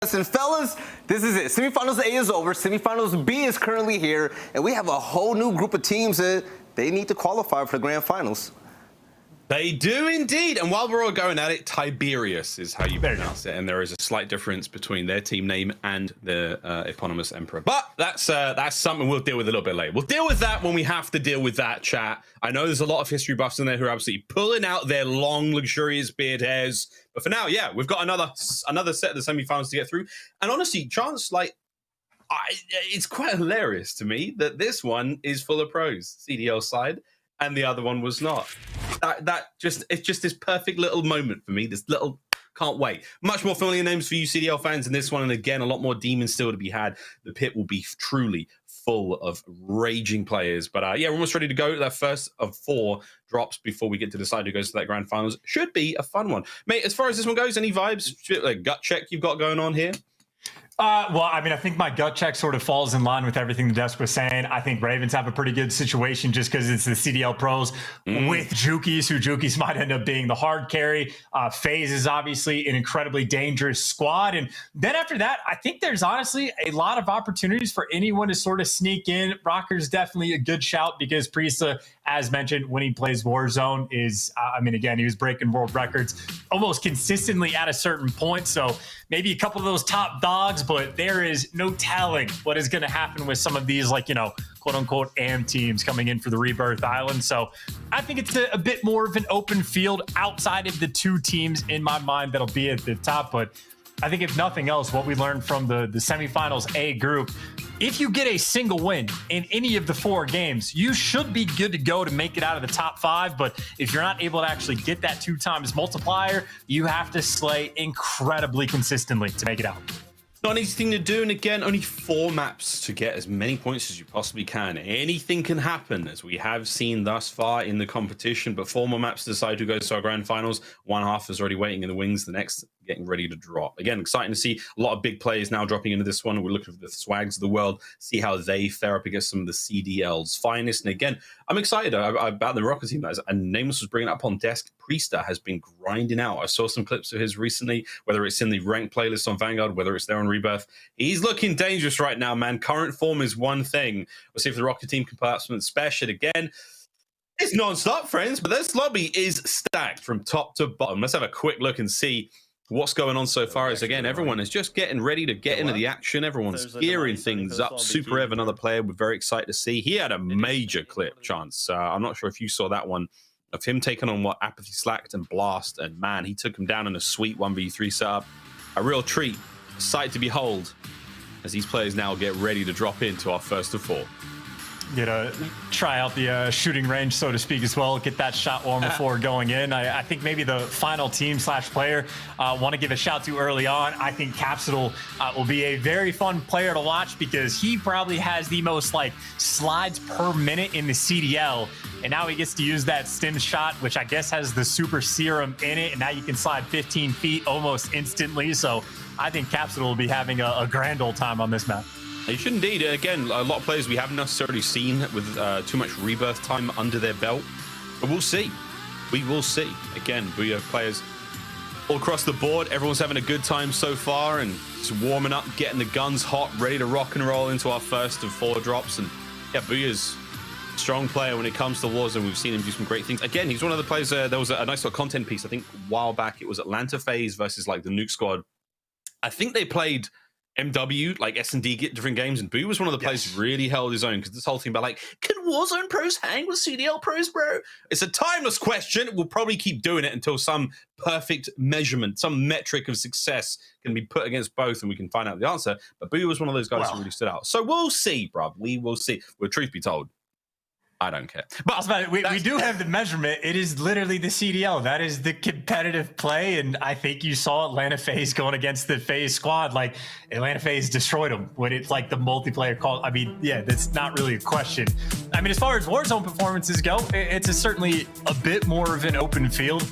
And fellas, this is it. Semifinals A is over. Semifinals B is currently here, and we have a whole new group of teams that they need to qualify for the grand finals. They do indeed. And while we're all going at it, Tiberius is how you pronounce it. And there is a slight difference between their team name and the eponymous emperor. But that's something we'll deal with a little bit later. We'll deal with that when we have to deal with that, chat. I know there's a lot of history buffs in there who are absolutely pulling out their long, luxurious beard hairs. But for now, yeah, we've got another set of the semifinals to get through. And honestly, Chance, it's quite hilarious to me that this one is full of pros, CDL side, and the other one was not. It's just this perfect little moment for me. This little, can't wait. Much more familiar names for you CDL fans in this one, and again, a lot more demons still to be had. The pit will be truly full of raging players. But yeah, we're almost ready to go. That first of 4 drops before we get to decide who goes to that grand finals. Should be a fun one, mate. As far as this one goes, any vibes? Like gut check you've got going on here? Well, I mean, I think my gut check sort of falls in line with everything the desk was saying. I think Ravens have a pretty good situation just because it's the CDL pros with Jukies, who Jukies might end up being the hard carry. FaZe is obviously an incredibly dangerous squad. And then after that, I think there's honestly a lot of opportunities for anyone to sort of sneak in. Rocker's definitely a good shout because Priesta, as mentioned, when he plays Warzone is, I mean, again, he was breaking world records almost consistently at a certain point. So maybe a couple of those top dogs, but there is no telling what is going to happen with some of these, like, you know, quote unquote AM teams coming in for the Rebirth Island. So I think it's a bit more of an open field outside of the 2 teams in my mind that'll be at the top. But I think if nothing else, what we learned from the semifinals A group, if you get a single win in any of the 4 games, you should be good to go to make it out of the top 5. But if you're not able to actually get that 2 times multiplier, you have to slay incredibly consistently to make it out. Not an easy thing to do, and again, only 4 maps to get as many points as you possibly can. Anything can happen, as we have seen thus far in the competition, but 4 more maps to decide who goes to our grand finals. One half is already waiting in the wings, the next getting ready to drop. Again, exciting to see a lot of big players now dropping into this one. We're looking for the swags of the world, see how they fare up against some of the CDL's finest. And again, I'm excited about the Rocket team. And Nameless was bringing up on desk. Priesta has been grinding out. I saw some clips of his recently, whether it's in the ranked playlist on Vanguard, whether it's there on Rebirth. He's looking dangerous right now, man. Current form is one thing. We'll see if the Rocket team can pull out some spare shit again. It's non-stop, friends, but this lobby is stacked from top to bottom. Let's have a quick look and see what's going on so far. Is again, everyone is just getting ready to get into the action. Everyone's gearing things up. Super Ev, another player we're very excited to see. He had a major clip, Chance. I'm not sure if you saw that one, of him taking on what Apathy, Slacked, and Blast. And man, he took him down in a sweet 1v3 setup. A real treat, a sight to behold, as these players now get ready to drop into our first of 4. You know, try out the shooting range, so to speak, as well. Get that shot warm before going in. I think maybe the final team / player want to give a shout to early on. I think Capsule will be a very fun player to watch because he probably has the most slides per minute in the CDL. And now he gets to use that stim shot, which I guess has the super serum in it. And now you can slide 15 feet almost instantly. So I think Capsule will be having a grand old time on this map. You should indeed. Again, a lot of players we haven't necessarily seen with too much Rebirth time under their belt. But we'll see. We will see. Again, we have players all across the board. Everyone's having a good time so far and just warming up, getting the guns hot, ready to rock and roll into our first of 4 drops. And yeah, Booyah's a strong player when it comes to Warzone. We've seen him do some great things. Again, he's one of the players. There was a nice little content piece, I think, a while back. It was Atlanta FaZe versus the Nuke Squad. I think they played MW, S&D, get different games, and Boo was one of the players who really held his own, because this whole thing about can Warzone pros hang with CDL pros, bro? It's a timeless question. We'll probably keep doing it until some perfect measurement, some metric of success can be put against both and we can find out the answer. But Boo was one of those guys who really stood out. So we'll see, bruv. We will see. Well, truth be told, I don't care. But we do have the measurement. It is literally the CDL. That is the competitive play. And I think you saw Atlanta FaZe going against the FaZe squad. Atlanta FaZe destroyed them when it's the multiplayer call. I mean, yeah, that's not really a question. I mean, as far as Warzone performances go, it's certainly a bit more of an open field.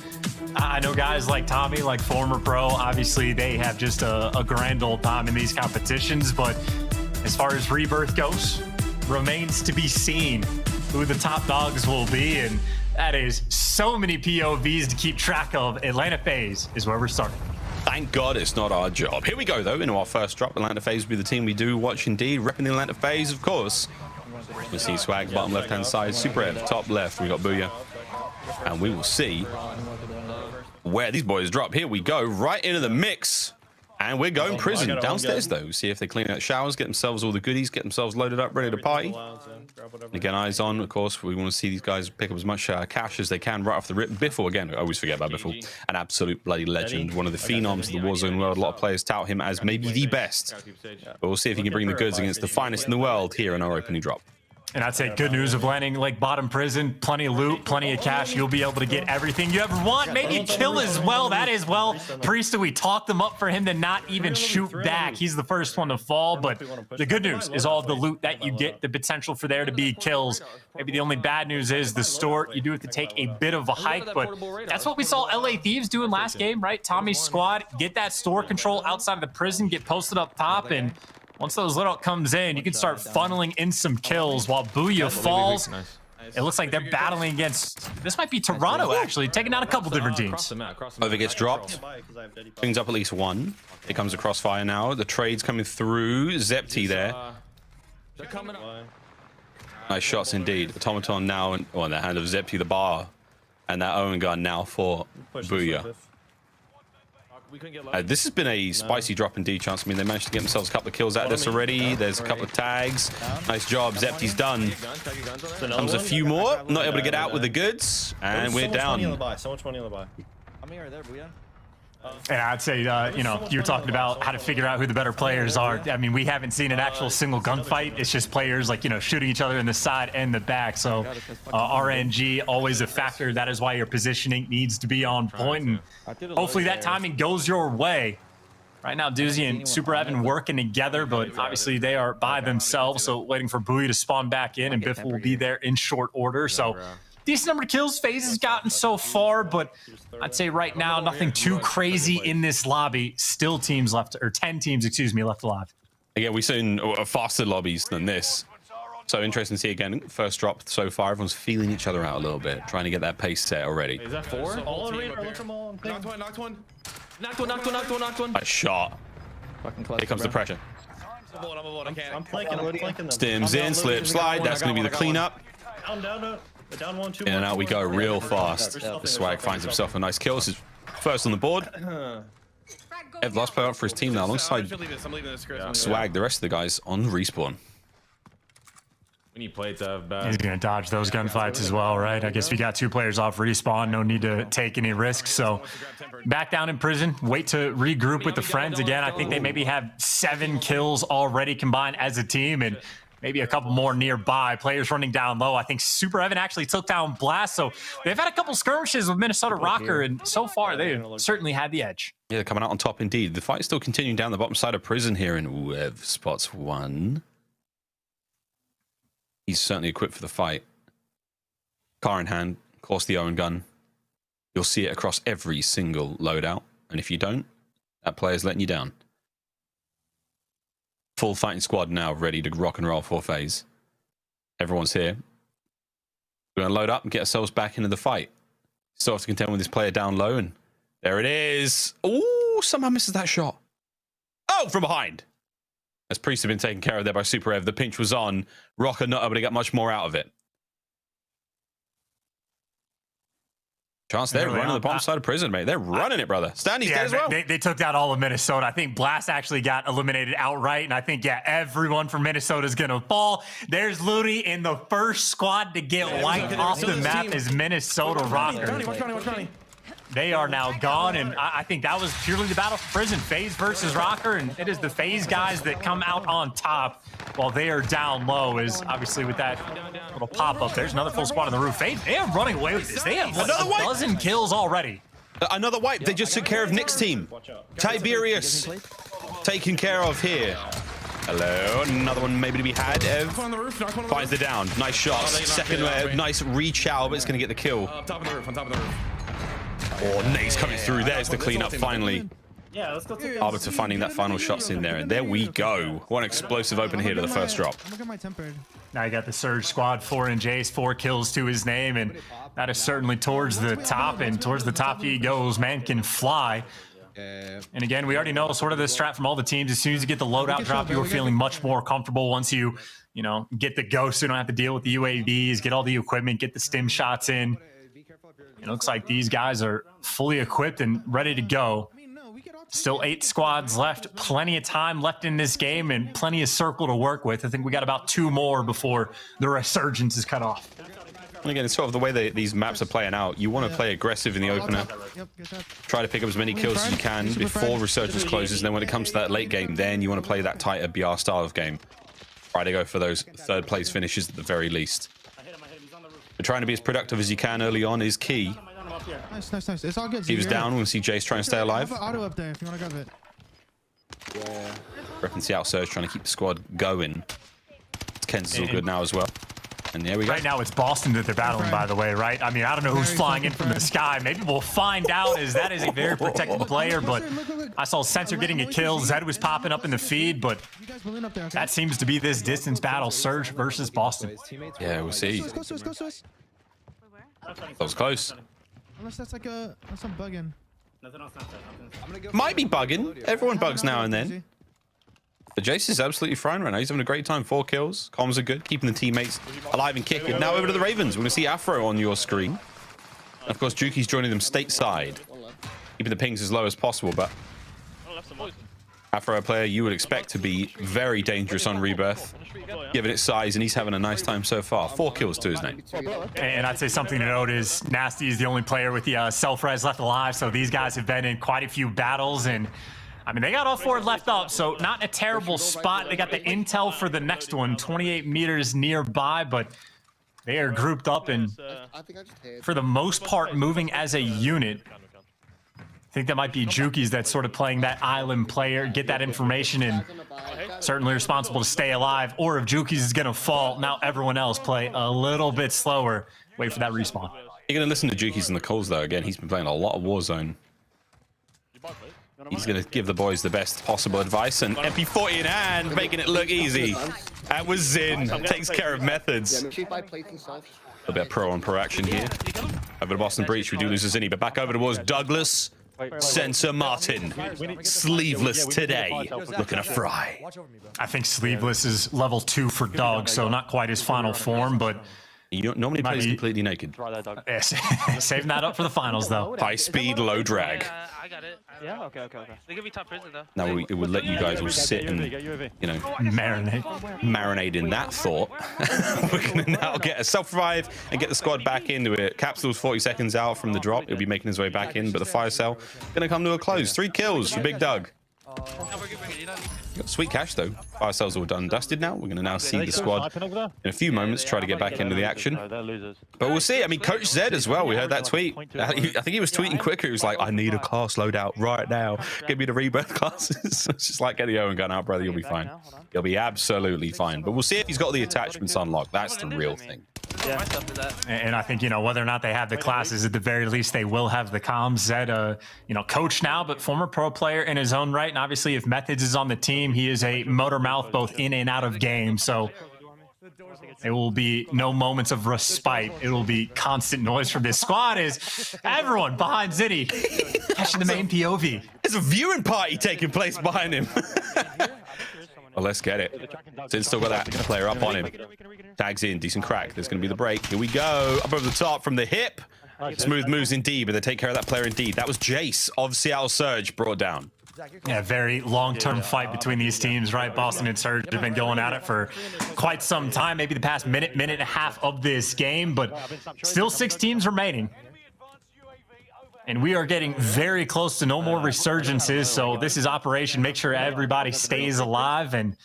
I know guys like Tommy, former pro, obviously they have just a grand old time in these competitions. But as far as Rebirth goes, remains to be seen who the top dogs will be, and that is so many POVs to keep track of. Atlanta FaZe is where we're starting. Thank God it's not our job. Here we go, though, into our first drop. Atlanta FaZe will be the team we do watch indeed. Repping the Atlanta FaZe, of course. We see Swag, bottom left-hand side. Super Ev, top left. We got Booyah. And we will see where these boys drop. Here we go, right into the mix. And we're going prison. Downstairs, though. See if they clean out showers, get themselves all the goodies, get themselves loaded up, ready to party. Again, eyes on, of course. We want to see these guys pick up as much cash as they can right off the rip. Biffle, again, I always forget about Biffle. An absolute bloody legend. One of the phenoms of the Warzone world. A lot of players tout him as maybe the best. But we'll see if he can bring the goods against the finest in the world here in our opening drop. And I'd say good news of landing like bottom prison, plenty of loot, plenty of cash. You'll be able to get everything you ever want. Maybe a kill as well. That is, well, Priesta, we talked them up for him to not even shoot back. He's the first one to fall, but the good news is all of the loot that you get, the potential for there to be kills. Maybe the only bad news is the store. You do have to take a bit of a hike, but that's what we saw LA Thieves doing last game, right? Tommy's squad, get that store control outside of the prison, get posted up top, and once those loadout comes in, you can start funneling in some kills while Booyah falls. It looks like they're battling against, this might be Toronto actually, taking out a couple different teams. Over gets dropped. Brings up at least one. It comes across fire now. The trade's coming through. Zepti there. Nice shots indeed. Automaton now in the hand of Zepti the bar. And that Owen gun now for Booyah. This has been a spicy drop indeed, Chance. I mean, they managed to get themselves a couple of kills out of this already. There's a couple of tags. Nice job. Zepti's done. Comes a few more. Not able to get out with the goods. And we're down. So much money on the buy. How many are there, Booyah? And I'd say, you know, you were talking about how to figure out who the better players are. I mean, we haven't seen an actual single gunfight. It's just players like, you know, shooting each other in the side and the back. So RNG, always a factor. That is why your positioning needs to be on point. And hopefully that timing goes your way. Right now, Doozy and Super Evan working together, but obviously they are by themselves. So waiting for Booyah to spawn back in, and Biff will be there in short order. So decent number of kills FaZe has gotten so far, but I'd say right now nothing too crazy in this lobby. Still teams left, or 10 teams, excuse me, left alive. Again, we've seen faster lobbies than this. So interesting to see again, first drop so far. Everyone's feeling each other out a little bit, trying to get that pace set already. Is that four? Knocked one, knocked one. Knocked one. A shot. Here comes the pressure. I'm flanking them. Stims in, slip, slide. That's going to be the cleanup. Down one, two. In and out we go real fast. The Swag finds himself a nice kill. This is first on the board. Ev, last player out for his team now, alongside Swag. The rest of the guys on respawn. We need plates of He's going to dodge those gunfights as well, right? I guess we got 2 players off respawn. No need to take any risks. So back down in prison. Wait to regroup with the friends again. I think they maybe have 7 kills already combined as a team, and maybe a couple more nearby. Players running down low. I think Super Evan actually took down Blast. So they've had a couple skirmishes with Minnesota Rocker, and so far they've certainly had the edge. Yeah, they're coming out on top indeed. The fight's still continuing down the bottom side of prison here, and Ev spots one. He's certainly equipped for the fight. Car in hand, of course the Owen gun. You'll see it across every single loadout. And if you don't, that player's letting you down. Full fighting squad now ready to rock and roll for FaZe. Everyone's here. We're going to load up and get ourselves back into the fight. Still have to contend with this player down low, and there it is. Ooh, somehow misses that shot. Oh, from behind. As Priest have been taken care of there by Super Ev. The pinch was on. Rocker not able to get much more out of it. Chance, they're running the bottom side of prison, mate. They're running it, brother. Standy's dead as well. They took down all of Minnesota. I think Blast actually got eliminated outright, and I think, yeah, everyone from Minnesota is going to fall. There's Looney in the first squad to get wiped off the map is Minnesota Rocker. They are now gone, and I think that was purely the battle for prison. FaZe versus Rocker, and it is the FaZe guys that come out on top while they are down low. Is obviously with that little pop-up. There's another full squad on the roof. FaZe, they are running away with this. They have like a dozen kills already. Another wipe. They just took care of Nick's team. Tiberius taken care of here. Hello, another one maybe to be had. Ev finds the down. Nice shots. Second, nice reach-out, but it's going to get the kill. On top of the roof. Oh, Nate's coming through. There's the cleanup finally. Yeah, let's go take Arbiter finding that final shots in there, and there we go. One explosive open here to the first drop. Now you got the Surge squad, 4 in Jace, 4 kills to his name, and that is certainly towards the top, and towards the top he goes. Man can fly. And again, we already know sort of the strat from all the teams. As soon as you get the loadout drop, you are feeling much more comfortable once you get the ghost. So you don't have to deal with the UAVs, get all the equipment, get the stim shots in. It looks like these guys are fully equipped and ready to go. Still 8 squads left. Plenty of time left in this game and plenty of circle to work with. I think we got about 2 more before the Resurgence is cut off. And again, it's sort of the way that these maps are playing out. You want to play aggressive in the opener. Try to pick up as many kills as you can before Resurgence closes. And then when it comes to that late game, then you want to play that tighter BR style of game. Try to go for those 3rd place finishes at the very least. But trying to be as productive as you can early on is key. Nice. It's all good. He was down. We'll see Jace trying to stay alive. Auto up there if you want to grab it. Repping Seattle Surge trying to keep the squad going. Ken's is all good now as well. And there we go. Right now, it's Boston that they're battling, by the way, right? I mean, I don't know who's flying in from the sky. Maybe we'll find out, as that is a very protected player. But I saw Sensor getting a kill. Zed was popping up in the feed, but that seems to be this distance battle, Surge versus Boston. Yeah, we'll see. Close. That was close. Unless that's like some bugging. Might be bugging. Everyone bugs now and then. But Jace is absolutely fine right now. He's having a great time. 4 kills. Comms are good. Keeping the teammates alive and kicking. Now over to the Ravens. We're going to see Afro on your screen. And of course, Juki's joining them stateside. Keeping the pings as low as possible. But Afro, a player you would expect to be very dangerous on Rebirth, given its size, and he's having a nice time so far. 4 kills to his name. And I'd say something to note is Nasty is the only player with the self-res left alive. So these guys have been in quite a few battles, and I mean, they got all 4 left up, so not in a terrible spot. They got the intel for the next one, 28 meters nearby, but they are grouped up and, for the most part, moving as a unit. I think that might be Juki's that's sort of playing that island player, get that information, and certainly responsible to stay alive. Or if Juki's is going to fall, now everyone else play a little bit slower. Wait for that respawn. You're going to listen to Juki's in the calls, though. Again, he's been playing a lot of Warzone. He's going to give the boys the best possible advice, and MP40 in hand, making it look easy. That was Zin. Takes care of methods. A bit of pro on pro action here. Over to Boston Breach, we do lose a Zinni, but back over towards Douglas. Sensor Martin. Sleeveless today. Looking to fry. I think Sleeveless is level 2 for Dog, so not quite his final form, but You don't normally plays completely naked. yes. Saving that up for the finals, though. High speed, low drag. I got it. Yeah, okay. They give me top prison, though. Now it would let you guys all sit and, marinate in that thought. We're going to now get a self-revive and get the squad back into it. Capsule's 40 seconds out from the drop. He'll be making his way back in, but the fire cell going to come to a close. 3 kills for Big Doug. Got sweet cash though. Fire cells all done and dusted now. We're going to now see the squad in a few moments try to get back into the action. But we'll see. I mean, Coach Zed as well. We heard that tweet. I think he was tweeting quicker. He was like, I need a class loadout right now. Give me the Rebirth classes. It's just like Eddie Owen going out, brother. You'll be fine. You'll be absolutely fine. But we'll see if he's got the attachments unlocked. That's the real thing. Yeah. And I think, whether or not they have the classes, at the very least, they will have the comms. Zed, coach now, but former pro player in his own right. And obviously, if Methods is on the team, he is a motor mouth both in and out of game. So it will be no moments of respite. It will be constant noise from this squad. Is everyone behind Zinni catching the main POV. There's a viewing party taking place behind him. Well, let's get it. Zin's still got that player up on him. Tags in, decent crack. There's going to be the break. Here we go. Up over the top from the hip. Smooth moves indeed, but they take care of that player indeed. That was Jace of Seattle Surge brought down. Yeah, very long-term fight between these teams, right? Boston and Surge have been going at it for quite some time, maybe the past minute and a half of this game, but still 6 teams remaining. And we are getting very close to no more resurgences, so this is operation. Make sure everybody stays alive, and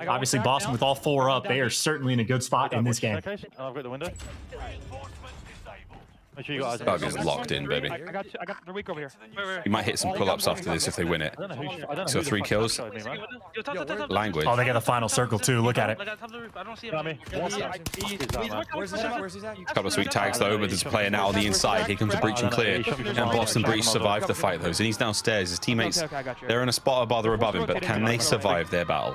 obviously Boston with all 4 up, they are certainly in a good spot in this game. Doug is locked in, baby. I got the weak over here. You might hit some pull-ups after this if they win it. So 3 kills. Language. Oh, they got the final circle too. Look at it. I don't see him. Couple of sweet tags though, but there's a player now on the inside. Here comes a breach and clear. And Boston Breach survived the fight though. And he's downstairs. His teammates, they're in a spot bar they're above him, but can they survive their battle?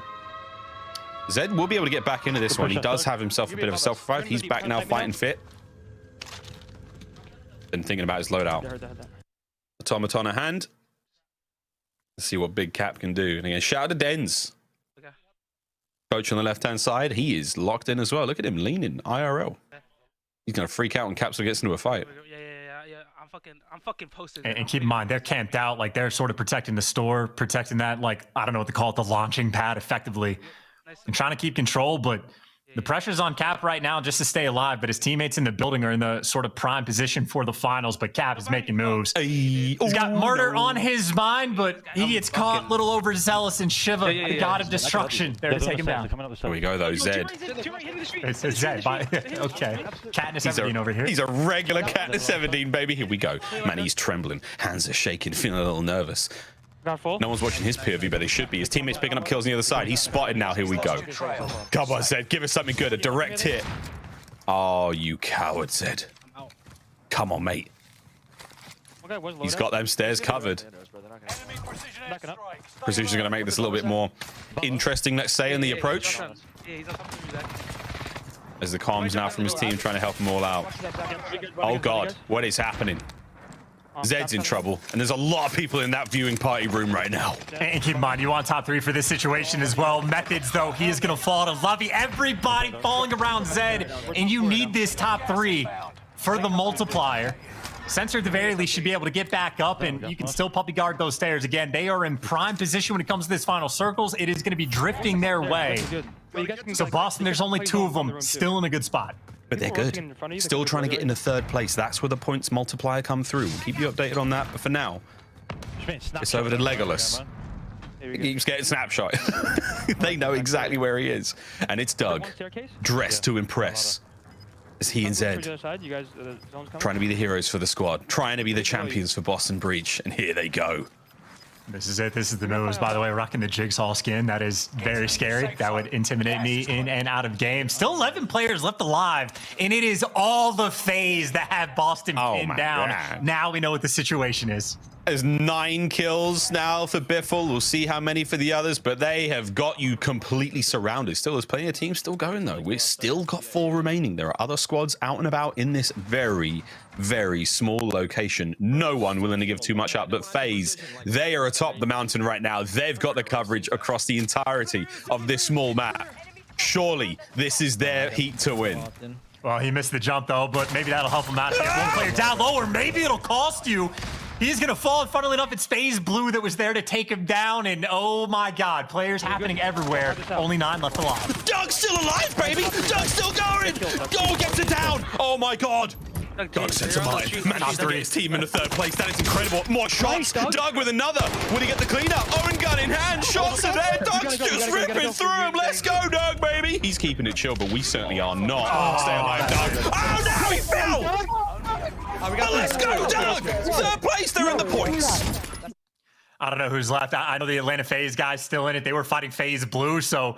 Zed will be able to get back into this one. He does have himself a bit of a self-revive. He's back now fighting fit. Been thinking about his loadout. Automaton at hand. Let's see what Big Cap can do. And again, shout out to Dens. Okay. Coach on the left-hand side. He is locked in as well. Look at him leaning. IRL. He's going to freak out when Capsule gets into a fight. Yeah. I'm fucking posted. And keep in mind, they're camped out. Like, they're sort of protecting the store, protecting that, like, I don't know what to call it, the launching pad effectively. And trying to keep control, but the pressure's on Cap right now just to stay alive. But his teammates in the building are in the sort of prime position for the finals. But Cap is making moves. He's got murder on his mind, but he gets caught a little overzealous in Shiva, the god of destruction. There to take him down. Here we go, though, Zed. It's Zed. Okay. Katniss 17 over here. He's a regular Katniss 17, baby. Here we go. Man, he's trembling. Hands are shaking, feeling a little nervous. No one's watching his POV, but they should be. His teammates picking up kills on the other side. He's spotted now. Here we go. Come on, Zed. Give us something good. A direct hit. Oh, you coward, Zed. Come on, mate. He's got them stairs covered. Precision's going to make this a little bit more interesting, let's say, in the approach. As the comms now from his team trying to help them all out. Oh, God. What is happening? Zed's in trouble, and there's a lot of people in that viewing party room right now. And keep in mind, you want top 3 for this situation as well. Methods, though, he is going to fall to Lovey. Everybody falling around Zed, and you need this top 3 for the multiplier. Sensor, at the very least, should be able to get back up, and you can still puppy guard those stairs. Again, they are in prime position when it comes to this final circles. It is going to be drifting their way. So, Boston, there's only 2 of them still in a good spot. But they're good. Still trying to get into 3rd place. That's where the points multiplier come through. We'll keep you updated on that. But for now, it's over to Legolas. He keeps getting snapshot. They know exactly where he is. And it's Doug, dressed to impress. As he and Zed trying to be the heroes for the squad. Trying to be the champions for Boston Breach. And here they go. This is it. This is the moves. By the way, rocking the Jigsaw skin. That is very scary. That would intimidate me in and out of game. Still 11 players left alive, and it is all the FaZe that have Boston pinned down. God. Now we know what the situation is. There's 9 kills now for Biffle. We'll see how many for the others, but they have got you completely surrounded. Still, there's plenty of teams still going, though. We've still got 4 remaining. There are other squads out and about in this very, very small location. No one willing to give too much up, but FaZe, they are atop the mountain right now. They've got the coverage across the entirety of this small map. Surely, this is their heat to win. Well, he missed the jump, though, but maybe that'll help him out to get one player down low, or maybe it'll cost you. He's going to fall, and funnily enough, it's FaZe Blue that was there to take him down, and oh my God, players happening everywhere. Only 9 left alive. Doug's still alive, baby! Doug's still going! Go gets it down! Oh my God! Doug sends a mine. Manages to get his team into 3rd place. That is incredible. More shots. Doug with another. Will he get the cleanup? Owen gun in hand. Shots are there. Doug's just ripping through him. Let's go, Doug, baby. He's keeping it chill, but we certainly are not. Stay alive, Doug. Oh, now he fell! But let's go, Doug! 3rd place. They're in the points. I don't know who's left. I know the Atlanta FaZe guys still in it. They were fighting FaZe Blue, so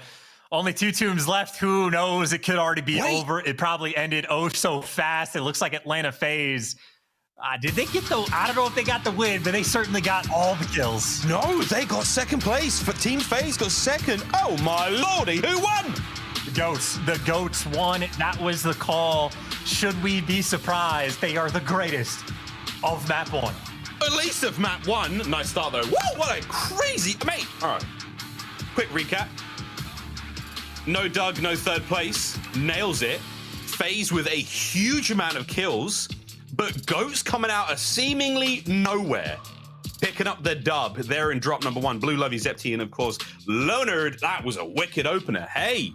only 2 teams left. Who knows? It could already be over. It probably ended oh so fast. It looks like Atlanta FaZe. Did they get the... I don't know if they got the win, but they certainly got all the kills. No, they got 2nd place. For Team FaZe got 2nd. Oh, my lordy. Who won? The GOATs won. That was the call. Should we be surprised? They are the greatest of map 1. At least of map 1. Nice start, though. Whoa, what a crazy... Mate. All right. Quick recap. No Doug, no 3rd place. Nails it. FaZe with a huge amount of kills, but GOATs coming out of seemingly nowhere. Picking up the dub. They're in drop number 1. Blue Lovey, Zepti, and of course, Lonard. That was a wicked opener. Hey,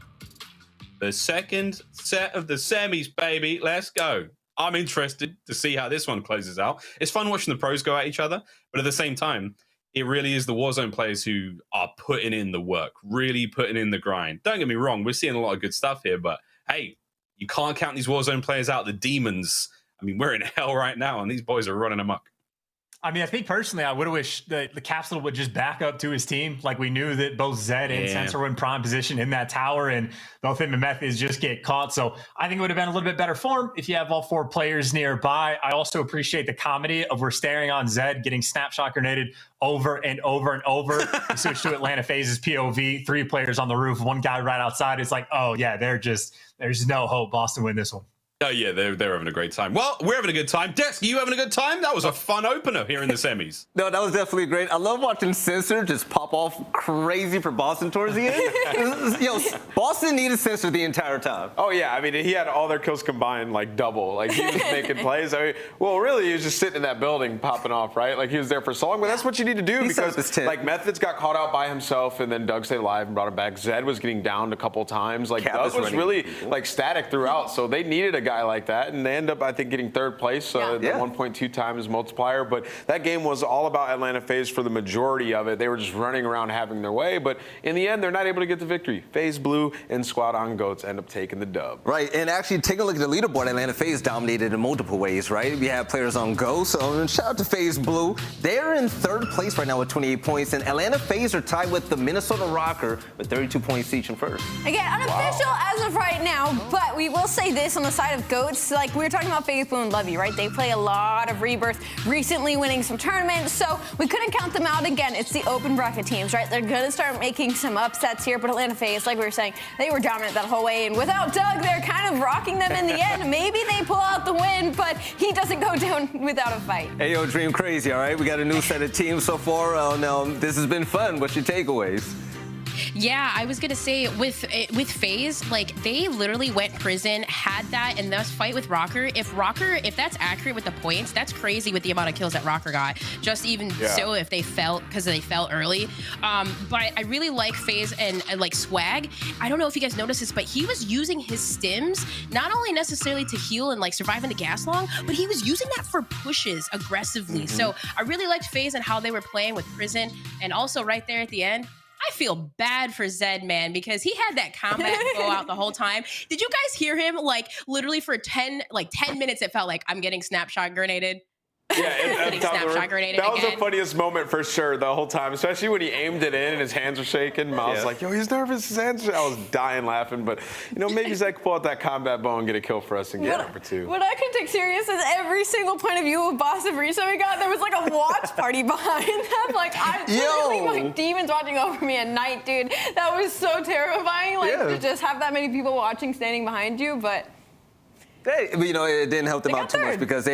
the 2nd set of the semis, baby. Let's go. I'm interested to see how this one closes out. It's fun watching the pros go at each other, but at the same time, it really is the Warzone players who are putting in the work, really putting in the grind. Don't get me wrong, we're seeing a lot of good stuff here, but hey, you can't count these Warzone players out. The demons, I mean, we're in hell right now, and these boys are running amok. I mean, I think personally, I would have wished that the Capsule would just back up to his team. Like, we knew that both Zed and Sensor were in prime position in that tower, and both him and Methods just get caught. So I think it would have been a little bit better form if you have all 4 players nearby. I also appreciate the comedy of we're staring on Zed getting snapshot grenaded over and over and over. We switch to Atlanta FaZe's POV, 3 players on the roof, 1 guy right outside. It's like, oh yeah, there's no hope Boston win this one. Oh yeah, they're having a great time. Well, we're having a good time. Desk, you having a good time? That was a fun opener here in the semis. No, that was definitely great. I love watching Sensor just pop off crazy for Boston towards the end. Yo, Boston needed Sensor the entire time. Oh yeah, I mean he had all their kills combined like double. Like he was making plays. I mean, well, really he was just sitting in that building popping off, right? Like he was there for so long. But that's what you need to do because like Methods got caught out by himself, and then Doug stayed alive and brought him back. Zed was getting downed a couple times. Like Doug was really like static throughout. So they needed a guy like that, and they end up I think getting third place. 1.2 times multiplier. But that game was all about Atlanta FaZe for the majority of it. They were just running around having their way. But in the end, they're not able to get the victory. FaZe Blue and Squad on Goats end up taking the dub. Right, and actually taking a look at the leaderboard, Atlanta FaZe dominated in multiple ways, right? We have players on Go, so shout out to FaZe Blue. They're in third place right now with 28 points, and Atlanta FaZe are tied with the Minnesota Rocker with 32 points each in first. Again, unofficial as of right now, but we will say this on the side of Goats, like we were talking about FaZe Blue and Lovey, right? They play a lot of Rebirth, recently winning some tournaments, so we couldn't count them out. Again, it's the open bracket teams, right? They're going to start making some upsets here, but Atlanta FaZe, like we were saying, they were dominant that whole way, and without Doug, they're kind of rocking them in the end. Maybe they pull out the win, but he doesn't go down without a fight. Hey, yo, Dream Crazy, all right? We got a new set of teams so far. Now, this has been fun. What's your takeaways? Yeah, I was gonna say with FaZe, like they literally went prison, had that, and thus fight with Rocker. If that's accurate with the points, that's crazy with the amount of kills that Rocker got. Just even so, if they fell because they fell early. But I really like FaZe and like Swag. I don't know if you guys noticed this, but he was using his stims not only necessarily to heal and like survive in the gas long, but he was using that for pushes aggressively. So I really liked FaZe and how they were playing with prison, and also right there at the end. I feel bad for Zed, man, because he had that combat go out the whole time. Did you guys hear him? Like literally for 10 minutes, it felt like I'm getting snapshot grenaded. Yeah, that was the funniest moment for sure the whole time, especially when he aimed it in and his hands were shaking. I was like, yo, he's nervous, his hands are... I was dying laughing, but you know, maybe Zach can pull out that combat bow and get a kill for us and get number 2. What I can take serious is every single point of view of Boss of Risa we got, there was like a watch party behind them. Like, I literally like demons watching over me at night, dude. That was so terrifying, like to just have that many people watching, standing behind you, but... You know, it didn't help them out too much because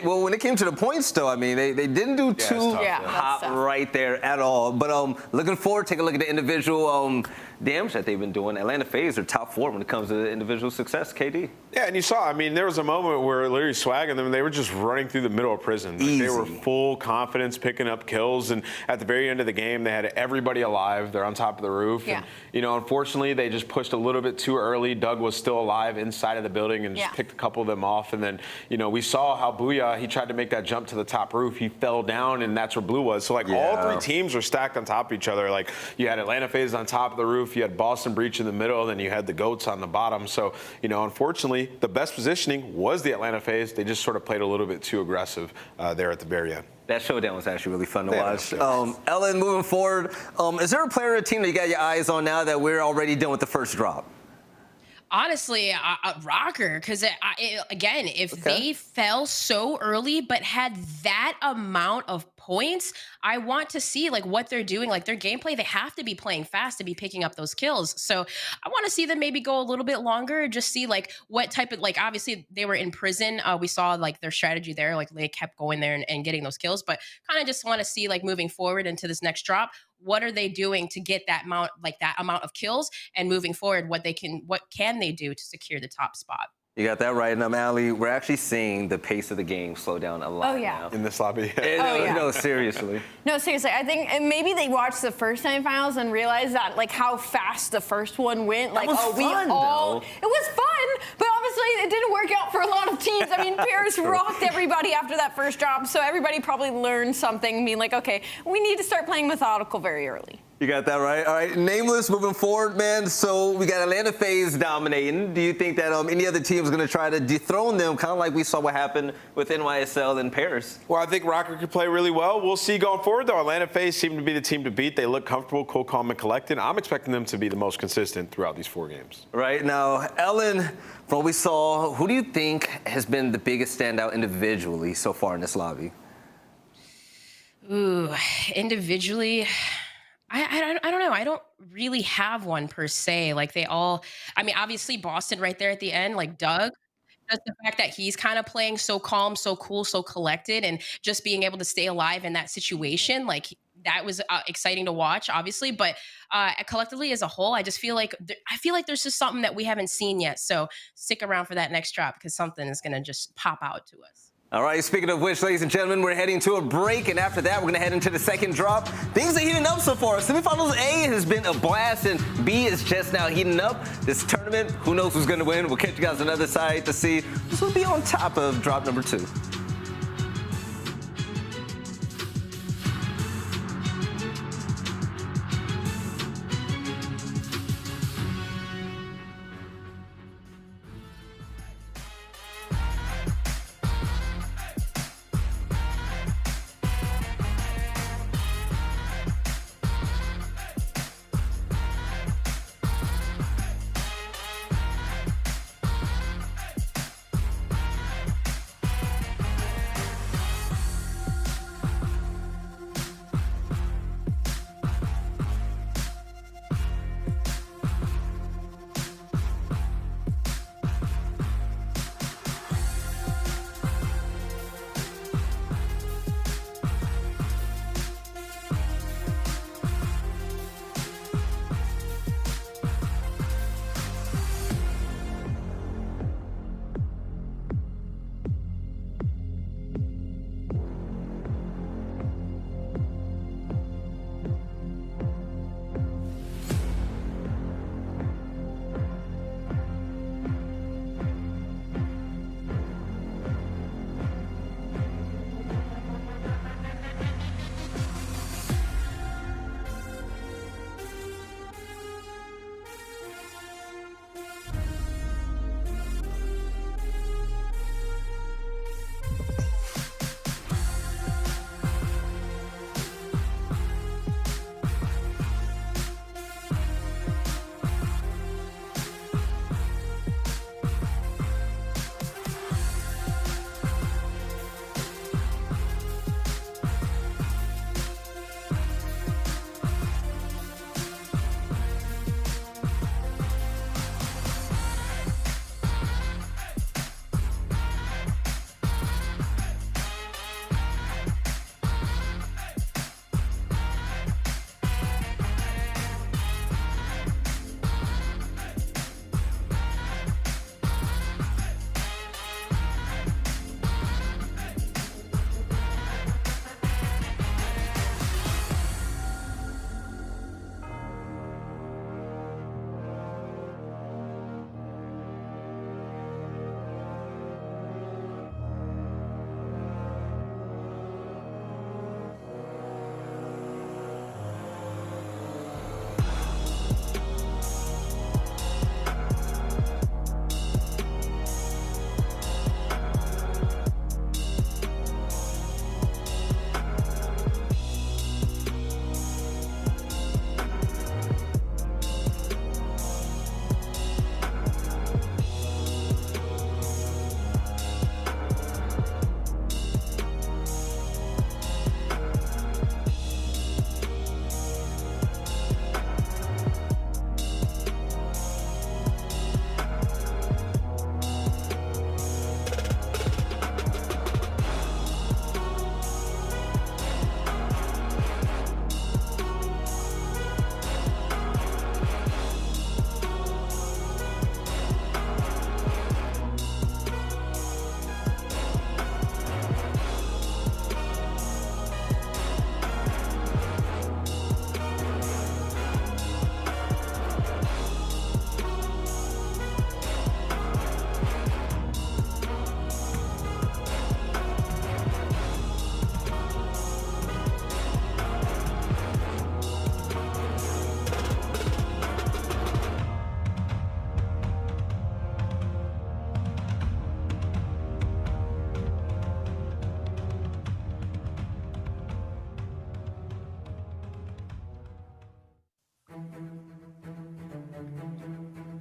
well, when it came to the points, though, I mean, they didn't do too hot right there at all. But looking forward, take a look at the individual damage that they've been doing. Atlanta FaZe are top 4 when it comes to individual success. KD. Yeah, and you saw, I mean, there was a moment where literally Swag and them, they were just running through the middle of prison. Like, they were full confidence, picking up kills, and at the very end of the game, they had everybody alive. They're on top of the roof. And, you know, unfortunately, they just pushed a little bit too early. Doug was still alive inside of the building and just picked a couple of them off. And then, you know, we saw how Booyah, he tried to make that jump to the top roof. He fell down, and that's where Blue was. So, like, all 3 teams were stacked on top of each other. Like, you had Atlanta FaZe on top of the roof. You had Boston Breach in the middle, and then you had the Goats on the bottom. So, you know, unfortunately, the best positioning was the Atlanta FaZe. They just sort of played a little bit too aggressive there at the very end. That showdown was actually really fun to watch. Ellen, moving forward, is there a player or a team that you got your eyes on now that we're already done with the first drop? Honestly, Rocker, because again, if they fell so early but had that amount of points, I want to see like what they're doing, like their gameplay. They have to be playing fast to be picking up those kills. So I want to see them maybe go a little bit longer, just see like what type of, like obviously they were in prison. We saw like their strategy there, like they kept going there and getting those kills, but kind of just want to see like moving forward into this next drop, what are they doing to get that amount of kills, and moving forward, what can they do to secure the top spot? You got that right. And Ali, we're actually seeing the pace of the game slow down a lot now. In this lobby. No, seriously. No, seriously. I think maybe they watched the first semifinals and realized that like how fast the first one went. Like, it was fun, but obviously it didn't work out for a lot of teams. I mean, Paris rocked everybody after that first drop, so everybody probably learned something, being like, okay, we need to start playing methodical very early. You got that right. All right, Nameless, moving forward, man. So we got Atlanta FaZe dominating. Do you think that any other team is going to try to dethrone them, kind of like we saw what happened with NYSL and Paris? Well, I think Rocker could play really well. We'll see going forward, though. Atlanta FaZe seem to be the team to beat. They look comfortable, cool, calm, and collected. I'm expecting them to be the most consistent throughout these 4 games. Right. Now, Ellen, from what we saw, who do you think has been the biggest standout individually so far in this lobby? Ooh, individually... I don't know. I don't really have one per se. Like they all, I mean, obviously Boston right there at the end, like Doug. just the fact that he's kind of playing so calm, so cool, so collected, and just being able to stay alive in that situation, like that was exciting to watch, obviously. But collectively as a whole, I just feel like there's just something that we haven't seen yet. So stick around for that next drop because something is gonna just pop out to us. All right, speaking of which, ladies and gentlemen, we're heading to a break, and after that, we're going to head into the second drop. Things are heating up so far. Semifinals A has been a blast, and B is just now heating up. This tournament, who knows who's going to win? We'll catch you guys on the other side to see who's going to be on top of drop number 2.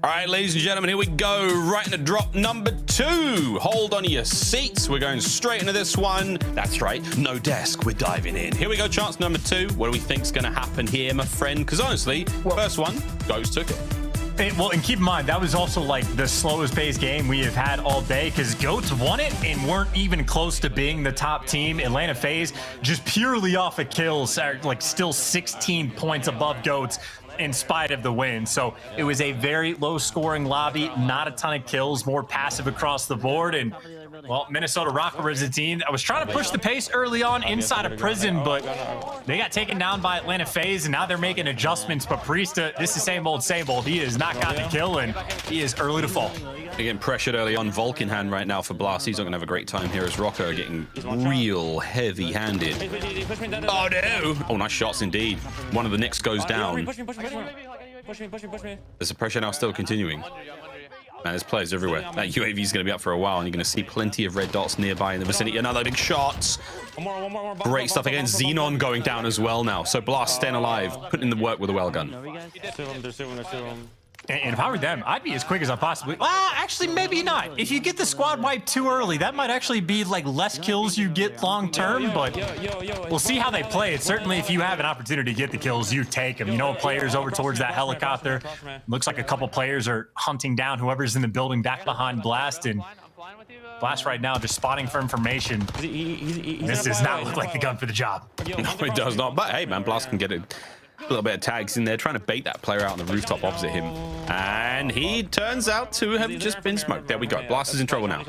All right, ladies and gentlemen, here we go. Right into drop number 2. Hold on to your seats. We're going straight into this one. That's right, no desk. We're diving in. Here we go, chance number 2. What do we think's going to happen here, my friend? Because honestly, first one, Ghost took it. Well, and keep in mind, that was also like the slowest paced game we have had all day because Goats won it and weren't even close to being the top team. Atlanta FaZe, just purely off of kills, are like still 16 points above Goats in spite of the win. So it was a very low scoring lobby, not a ton of kills, more passive across the board. And well, Minnesota Rocker is a team that was trying to push the pace early on inside of prison, but they got taken down by Atlanta FaZe, and now they're making adjustments. But Priesta, this is same old, same old. He has not gotten a kill, and he is early to fall. They're getting pressured early on. Volk in hand right now for Blast. He's not going to have a great time here as Rocker are getting real heavy-handed. Oh, no! Oh, nice shots indeed. One of the Knicks goes down. There's a pressure now still continuing. Man, there's players everywhere. That UAV is going to be up for a while, and you're going to see plenty of red dots nearby in the vicinity. Another big shots. Great stuff again. Xenon going down as well now. So Blast staying alive, putting in the work with a well gun. And if I were them, I'd be as quick as I possibly. Well, actually, maybe not. If you get the squad wipe too early, that might actually be like less kills you get long term. But we'll see how they play it. Certainly, if you have an opportunity to get the kills, you take them. You know, players over towards that helicopter. Looks like a couple players are hunting down whoever's in the building back behind Blast. And Blast right now just spotting for information. This does not look like the gun for the job. No, it does not. But hey, man, Blast can get it. A little bit of tags in there, trying to bait that player out on the rooftop opposite him. And he turns out to have just been smoked. There we go. Blast is in trouble now.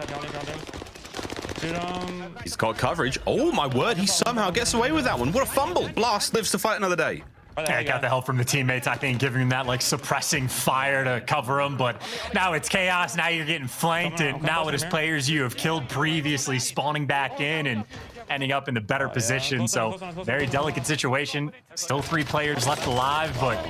He's got coverage. Oh, my word. He somehow gets away with that one. What a fumble. Blast lives to fight another day. Yeah, got the help from the teammates, I think, giving him that like suppressing fire to cover him. But now it's chaos. Now you're getting flanked. And now it is players you have killed previously spawning back in and ending up in the better position. So very delicate situation. Still 3 players left alive, but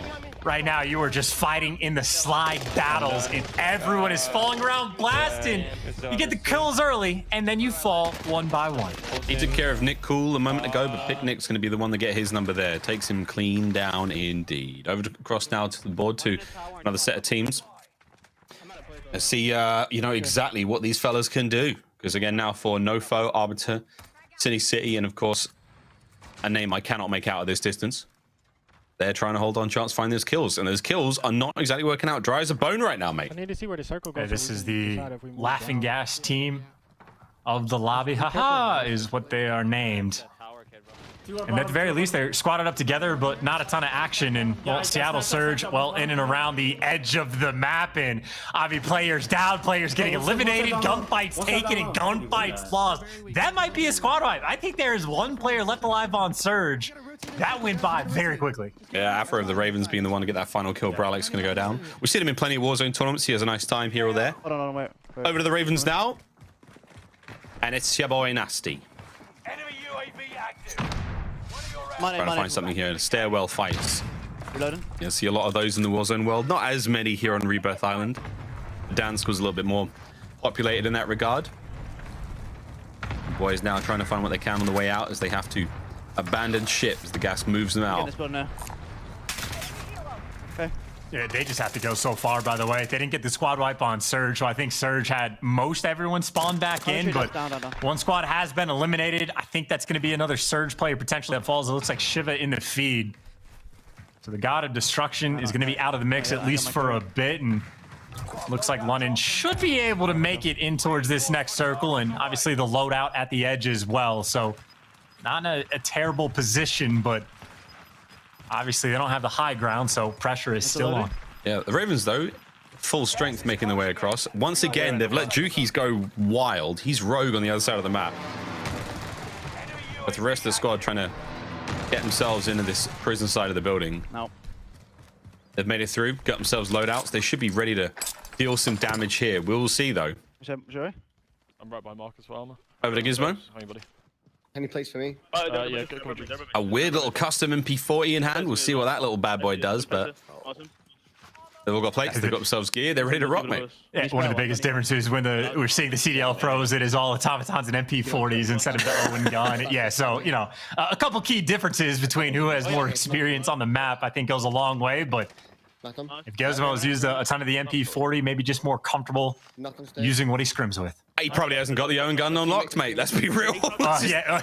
right now you are just fighting in the slide battles and everyone is falling around blasting. You get the kills early and then you fall one by one. He took care of Nick Cool a moment ago, but Picnic's going to be the one to get his number there. Takes him clean down indeed. Over across now to the board to another set of teams. Let's see, you know, exactly what these fellas can do. Because again, now for Nofo, Arbiter, City, and of course, a name I cannot make out at this distance. They're trying to hold on chance, find those kills, and those kills are not exactly working out. Dry as a bone right now, mate. I need to see where the circle goes. This is the Laughing Gas team of the lobby. Haha is what they are named. And at the very least, they're squatted up together, but not a ton of action. And well, Seattle Surge, well, in and around the edge of the map. And Avi players down, players getting eliminated, gunfights taken, and gunfights lost. That might be a squad wipe. I think there is one player left alive on Surge. That went by very quickly. Yeah, Afro of the Ravens being the one to get that final kill. Bralek's going to go down. We've seen him in plenty of Warzone tournaments. He has a nice time here or there. Hold on, wait. Over to the Ravens now. And it's your boy Nasty. Trying to find something here. Stairwell fights. Reloading. Yeah, see a lot of those in the Warzone world. Not as many here on Rebirth Island. Dansk was a little bit more populated in that regard. Boys now trying to find what they can on the way out as they have to abandon ship as the gas moves them out. Okay. Yeah, they just have to go so far, by the way. They didn't get the squad wipe on Surge, so I think Surge had most everyone spawn back in, but one squad has been eliminated. I think that's going to be another Surge player potentially that falls. It looks like Shiva in the feed. So the God of Destruction is going to be out of the mix at least for a bit, and looks like London should be able to make it in towards this next circle, and obviously the loadout at the edge as well. So not in a terrible position, but obviously they don't have the high ground, so pressure is still on. Yeah, the Ravens, though, full strength making their way across. Once again, they've let Juki's go wild. He's rogue on the other side of the map. But the rest of the squad trying to get themselves into this prison side of the building. No. They've made it through, got themselves loadouts. They should be ready to deal some damage here. We'll see, though. Joey? I'm right by Marcus for armor. Over to Gizmo. Hey, buddy. Any place for me? Yeah, A weird little custom MP40 in hand. We'll see what that little bad boy does, but they've all got plates. They've got themselves gear. They're ready to rock, mate. Yeah, one of the biggest differences when we're seeing the CDL pros, it is all automatons and MP40s instead of the Owen gun. Yeah, so, you know, a couple key differences between who has more experience on the map, I think goes a long way, but if Gizmo has used a ton of the MP40, maybe just more comfortable using what he scrims with. He probably hasn't got the Owen gun unlocked, mate. Let's be real. Yeah.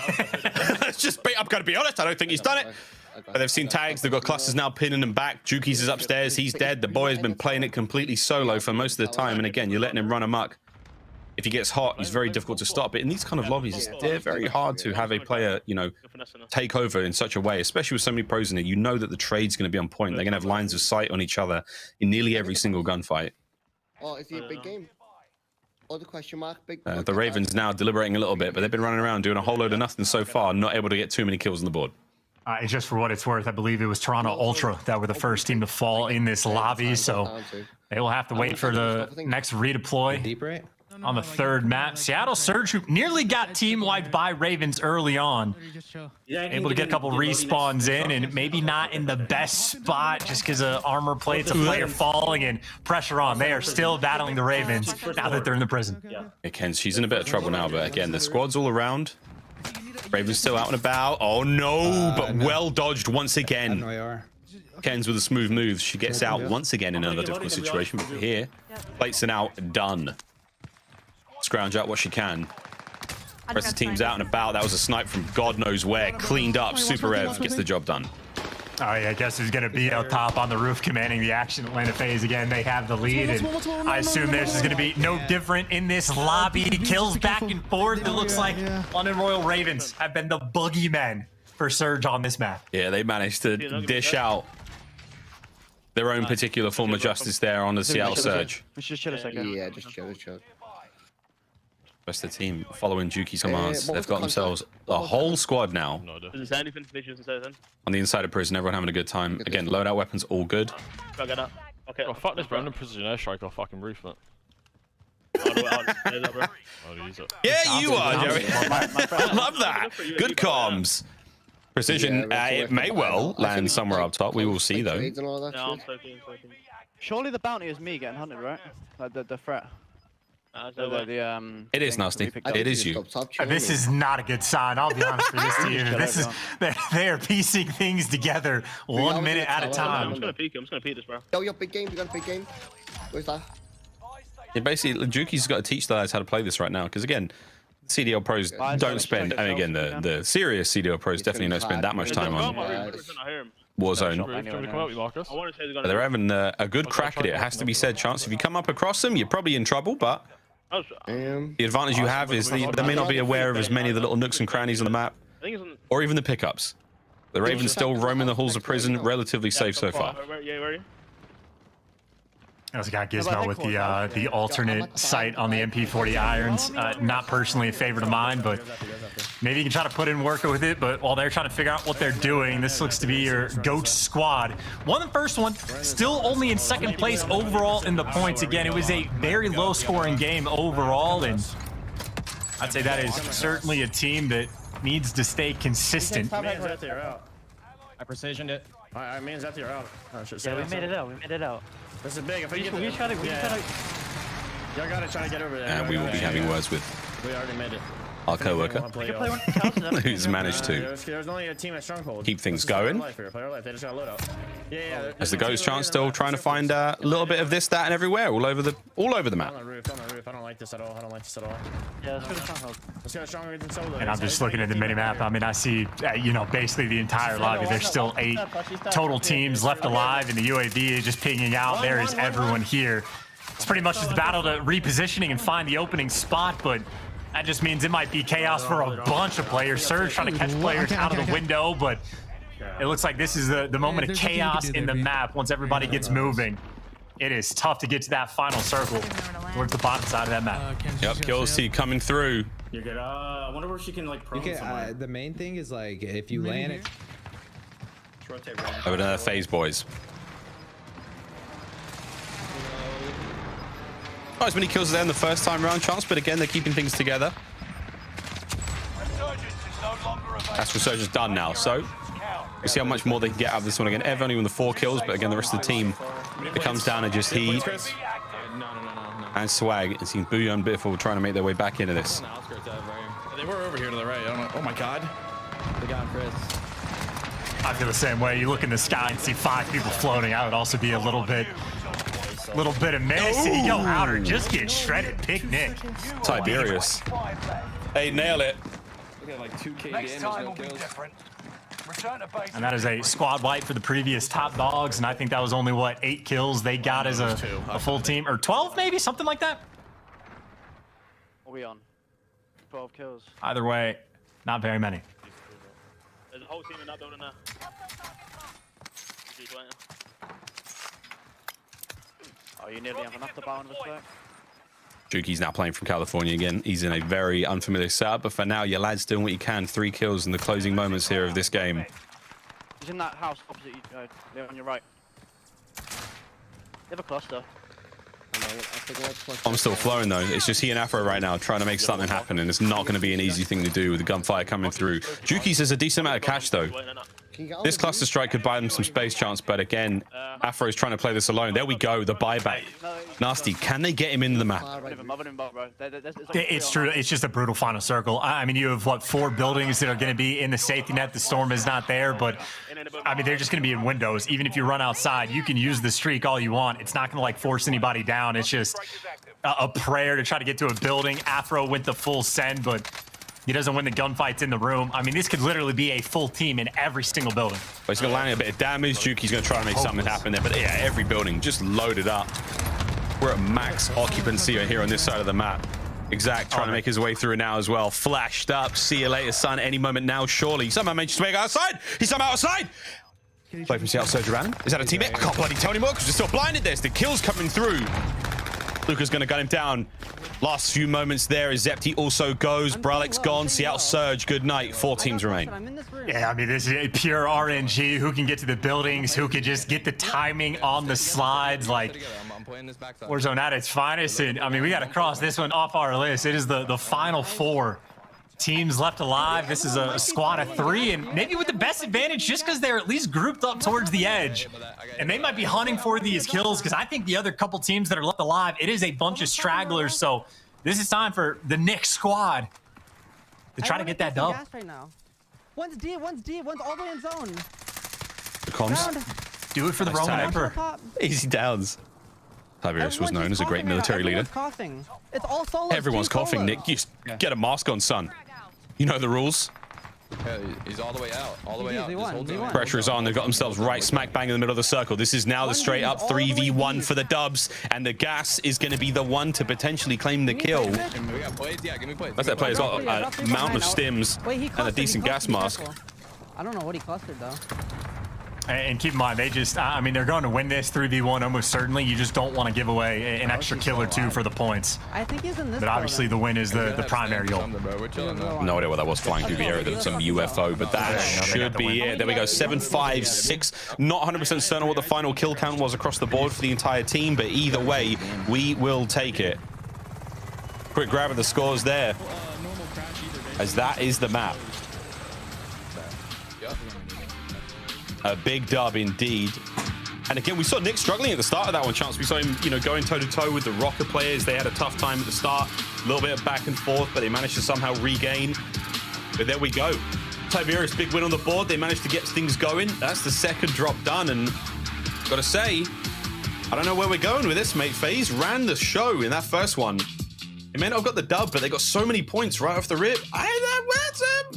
Let's just be, I'm going to be honest. I don't think he's done it. But they've seen tags. They've got clusters now pinning them back. Jukies is upstairs. He's dead. The boy has been playing it completely solo for most of the time. And again, you're letting him run amok. If he gets hot, he's very difficult to stop. But in these kind of lobbies, they're very hard to have a player, you know, take over in such a way, especially with so many pros in it. You know that the trade's going to be on point. They're going to have lines of sight on each other in nearly every single gunfight. Oh, is it a big game? Oh, the question mark. Big. The Ravens now deliberating a little bit, but they've been running around doing a whole load of nothing so far, not able to get too many kills on the board. And just for what it's worth, I believe it was Toronto Ultra that were the first team to fall in this lobby, so they will have to wait for the next redeploy on the third map. Seattle Surge, who nearly got team wiped by Ravens early on, able to get a couple respawns in, and maybe not in the best spot just because of armor plates, a player falling, and pressure on. They are still battling the Ravens now that they're in the prison. Yeah, Ken, she's in a bit of trouble now, but again, the squad's all around. Raven's still out and about. Oh no, but well dodged once again. Ken's with a smooth move. She gets out once again in another difficult situation. But here, plates it out, done. Scrounge out what she can. Rest of the team's out and about. That was a snipe from God knows where. Cleaned up. Super Rev gets the job done. Oh yeah, I guess who's going to be out top on the roof commanding the action. Atlanta FaZe again, they have the lead, and I assume theirs is going to be no different in this lobby. Kills back and forth. It looks like London Royal Ravens have been the boogeymen for Surge on this map. Yeah, they managed to dish out their own particular form of justice there on the Seattle Surge. Just chill a second. Yeah, just chill. Rest of the team following Juki's commands. They've got themselves a whole squad now on the inside of prison. Everyone having a good time. Again, loadout weapons all good. Okay. Oh, fuck this random precision airstrike off fucking roof, man. Yeah, you are, Jerry. I love that. Good comms. Precision, it may well land somewhere up top. We will see, though. Surely the bounty is me getting hunted, right? Like the threat. It is nasty. It is you. This is not a good sign. I'll be honest with this team. This is they are piecing things together 1 minute at a time. I'm just gonna peek this, bro. Yo, your big game. You got a big game. Where's that? Yeah, basically, Juki's got to teach the lads how to play this right now. Because again, CDL pros don't spend. I mean, again, the serious CDL pros definitely don't spend that much time on Warzone. But they're having a good crack at it. It has to be said, Chance. If you come up across them, you're probably in trouble. But the advantage you have is they may not be aware of as many of the little nooks and crannies on the map, or even the pickups. The Ravens still roaming the halls of prison, relatively safe so far. I also got Gizmo with the alternate sight on the MP40 irons. Not personally a favorite of mine, but maybe you can try to put in work with it. But while they're trying to figure out what they're doing, this looks to be your GOAT squad. Won the first one, still only in second place overall in the points. Again, it was a very low-scoring game overall, and I'd say that is certainly a team that needs to stay consistent. I precisioned it. I mean, that's your out. Yeah, we made it out. This is big. If we try to. Y'all gotta try to get over there. And we will be having words with We already made it. our co-worker, who's managed to There's only a team at Stronghold. keep things going. They just got load out. Yeah. As the Ghost Chance still trying to find a little bit of this, that, and everywhere, all over the map. On the roof. I don't like this at all. Yeah, let's go to Stronghold. Let's go Stronghold and solo. And I'm just looking at the minimap. I mean, I see, basically the entire lobby. There's still 8 total teams left alive, and the UAV is just pinging out. There is everyone here. It's pretty much just a battle to repositioning and find the opening spot, but that just means it might be chaos for a bunch of players. Surge trying to catch players out of the window, but it looks like this is the moment of chaos in the map once everybody gets moving. It is tough to get to that final circle towards the bottom side of that map. Yep, Kills T coming through. You're good. I wonder where she can like prone somewhere. The main thing is like if you land it. Over to FaZe boys. Not as many kills as there in the first time round, Chance, but again, they're keeping things together. That's Resurgence done now, so we'll see how much more they can get out of this one again. Ev only with the 4 kills, but again, the rest of the team, it comes down to just Heat and Swag. It seems Booyah and Biffle trying to make their way back into this. They were over here to the right. I don't know. Oh my god. They got Chris. I feel the same way. You look in the sky and see 5 people floating. I would also be a little bit of messy. Yo, Outer, just get shredded. Pick Nick. Tiberius. Hey, nail it. We got like 2K damage, no kills. And that is a squad wipe for the previous top dogs. And I think that was only, what, 8 kills they got as a full team? Or 12 maybe? Something like that? What are we on? 12 kills. Either way, not very many. There's a whole team in that building there. Oh, you nearly have enough to bow on respect. Juki's now playing from California again. He's in a very unfamiliar setup, but for now, your lad's doing what you can. 3 kills in the closing moments here of this game. He's in that house opposite you, there on your right. You have a cluster. I'm still flowing though. It's just he and Afro right now trying to make something happen, and it's not going to be an easy thing to do with the gunfire coming through. Juki's has a decent amount of cash though. This cluster strike could buy them some space chance, but again, Afro's trying to play this alone. There we go, the buyback. Nasty, can they get him into the map? It's true. It's just a brutal final circle. I mean, you have, what, 4 buildings that are going to be in the safety net. The storm is not there, but I mean, they're just going to be in windows. Even if you run outside, you can use the streak all you want. It's not going to like force anybody down. It's just a prayer to try to get to a building. Afro went the full send, but he doesn't win the gunfights in the room. I mean, this could literally be a full team in every single building. But he's going to land a bit of damage. Juki's going to try and make something happen there. But yeah, every building just loaded up. We're at max occupancy right here on this side of the map. Exact trying to make his way through now as well. Flashed up. See you later, son. Any moment now, surely. Somehow managed to make outside. He's somehow outside. Play from CDL Surge around him. Is that a teammate? I can't bloody tell anymore because we're still blinded. There's the kills coming through. Luca's going to gun him down. Last few moments there as Zepti also goes. Bralek's gone. Seattle Surge, good night. 4 teams remain. Yeah, I mean, this is pure RNG. Who can get to the buildings? Who can just get the timing on the slides? Like, Warzone at its finest. And, I mean, we got to cross this one off our list. It is the final 4 teams left alive. This is a squad of 3, and maybe with the best advantage just because they're at least grouped up towards the edge. And they might be hunting for these kills because I think the other couple teams that are left alive, it is a bunch of stragglers. So this is time for the next squad to try to get that dub. Right now. One's D, one's all the way in zone. The comms. Do it for the Roman Emperor. Easy downs. Tiberius was known as a great military leader. Coughing. It's all solos. Everyone's coughing, Nick. You get a mask on, son. You know the rules. Yeah, he's all the way out. All the way out. Pressure is on. They've got themselves right smack bang in the middle of the circle. This is now the straight up 3v1 for the dubs, and the gas is going to be the one to potentially claim the kill. That's that player's got a amount of stims and a decent gas mask. I don't know what he clustered though. And keep in mind, they just, I mean, they're going to win this 3v1 almost certainly. You just don't want to give away an extra kill or 2 for the points. I think he's in this. But obviously the win is the primary goal. No idea what that was flying through the air. That was some UFO, but that should be it. There we go, 7, 5, 6. Not 100% certain what the final kill count was across the board for the entire team, but either way, we will take it. Quick grab of the scores there, as that is the map. A big dub indeed. And again, we saw Nick struggling at the start of that one, Chance. We saw him, you know, going toe-to-toe with the Rocket players. They had a tough time at the start. A little bit of back and forth, but they managed to somehow regain. But there we go. Tiberius, big win on the board. They managed to get things going. That's the second drop done. And gotta say, I don't know where we're going with this, mate. FaZe ran the show in that first one. They may not have got the dub, but they got so many points right off the rip.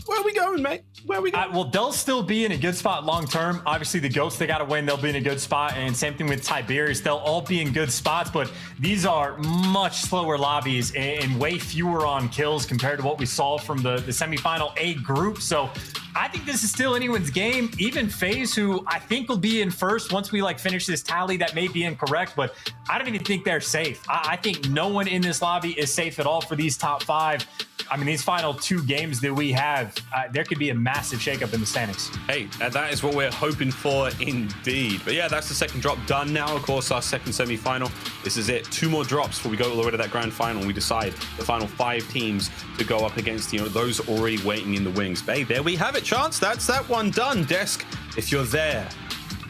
Where are we going, mate? Where are we going? Well, they'll still be in a good spot long term. Obviously, the Goats, they got to win. They'll be in a good spot. And same thing with Tiberius. They'll all be in good spots, but these are much slower lobbies and way fewer on kills compared to what we saw from the semifinal A group. So I think this is still anyone's game. Even FaZe, who I think will be in first once we like finish this tally. That may be incorrect, but I don't even think they're safe. I think no one in this lobby is safe at all for these top 5. I mean, these final 2 games that we have, there could be a massive shakeup in the standings. Hey, that is what we're hoping for indeed. But yeah, that's the second drop done now. Of course, our second semi-final. This is it. 2 more drops before we go all the way to that grand final. We decide the final 5 teams to go up against, you know, those already waiting in the wings. But hey, there we have it, Chance. That's that one done. Desk, if you're there,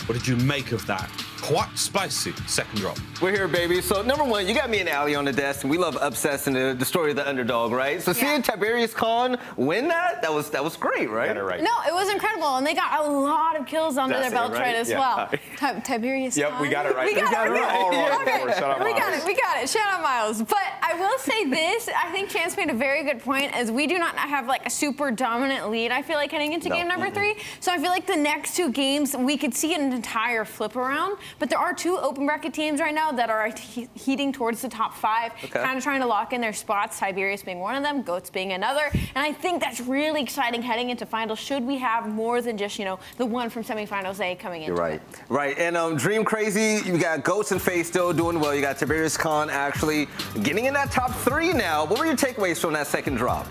what did you make of that? quite spicy second drop. We're here, baby. So, number one, you got me and Allie on the desk, and we love obsessing the story of the underdog, right? So, seeing Tiberius Khan win that was great, right? No, it was incredible, and they got a lot of kills under their belt right as well. Tiberius Khan. Yep, we got it right. We got it right. All right. Okay. Shout out Miles. We got it. Shout out Miles. But I will say this, I think Chance made a very good point, as we do not have like a super dominant lead, I feel like, heading into game number 3. So I feel like the next 2 games, we could see an entire flip around. But there are 2 open bracket teams right now that are heating towards the top 5, kind of trying to lock in their spots, Tiberius being one of them, Goats being another. And I think that's really exciting heading into finals, should we have more than just, the one from semifinals A coming in. Right. And Dream Crazy, you got Ghost and Faye still doing well. You got Tiberius Khan actually getting in that top 3 now. What were your takeaways from that second drop?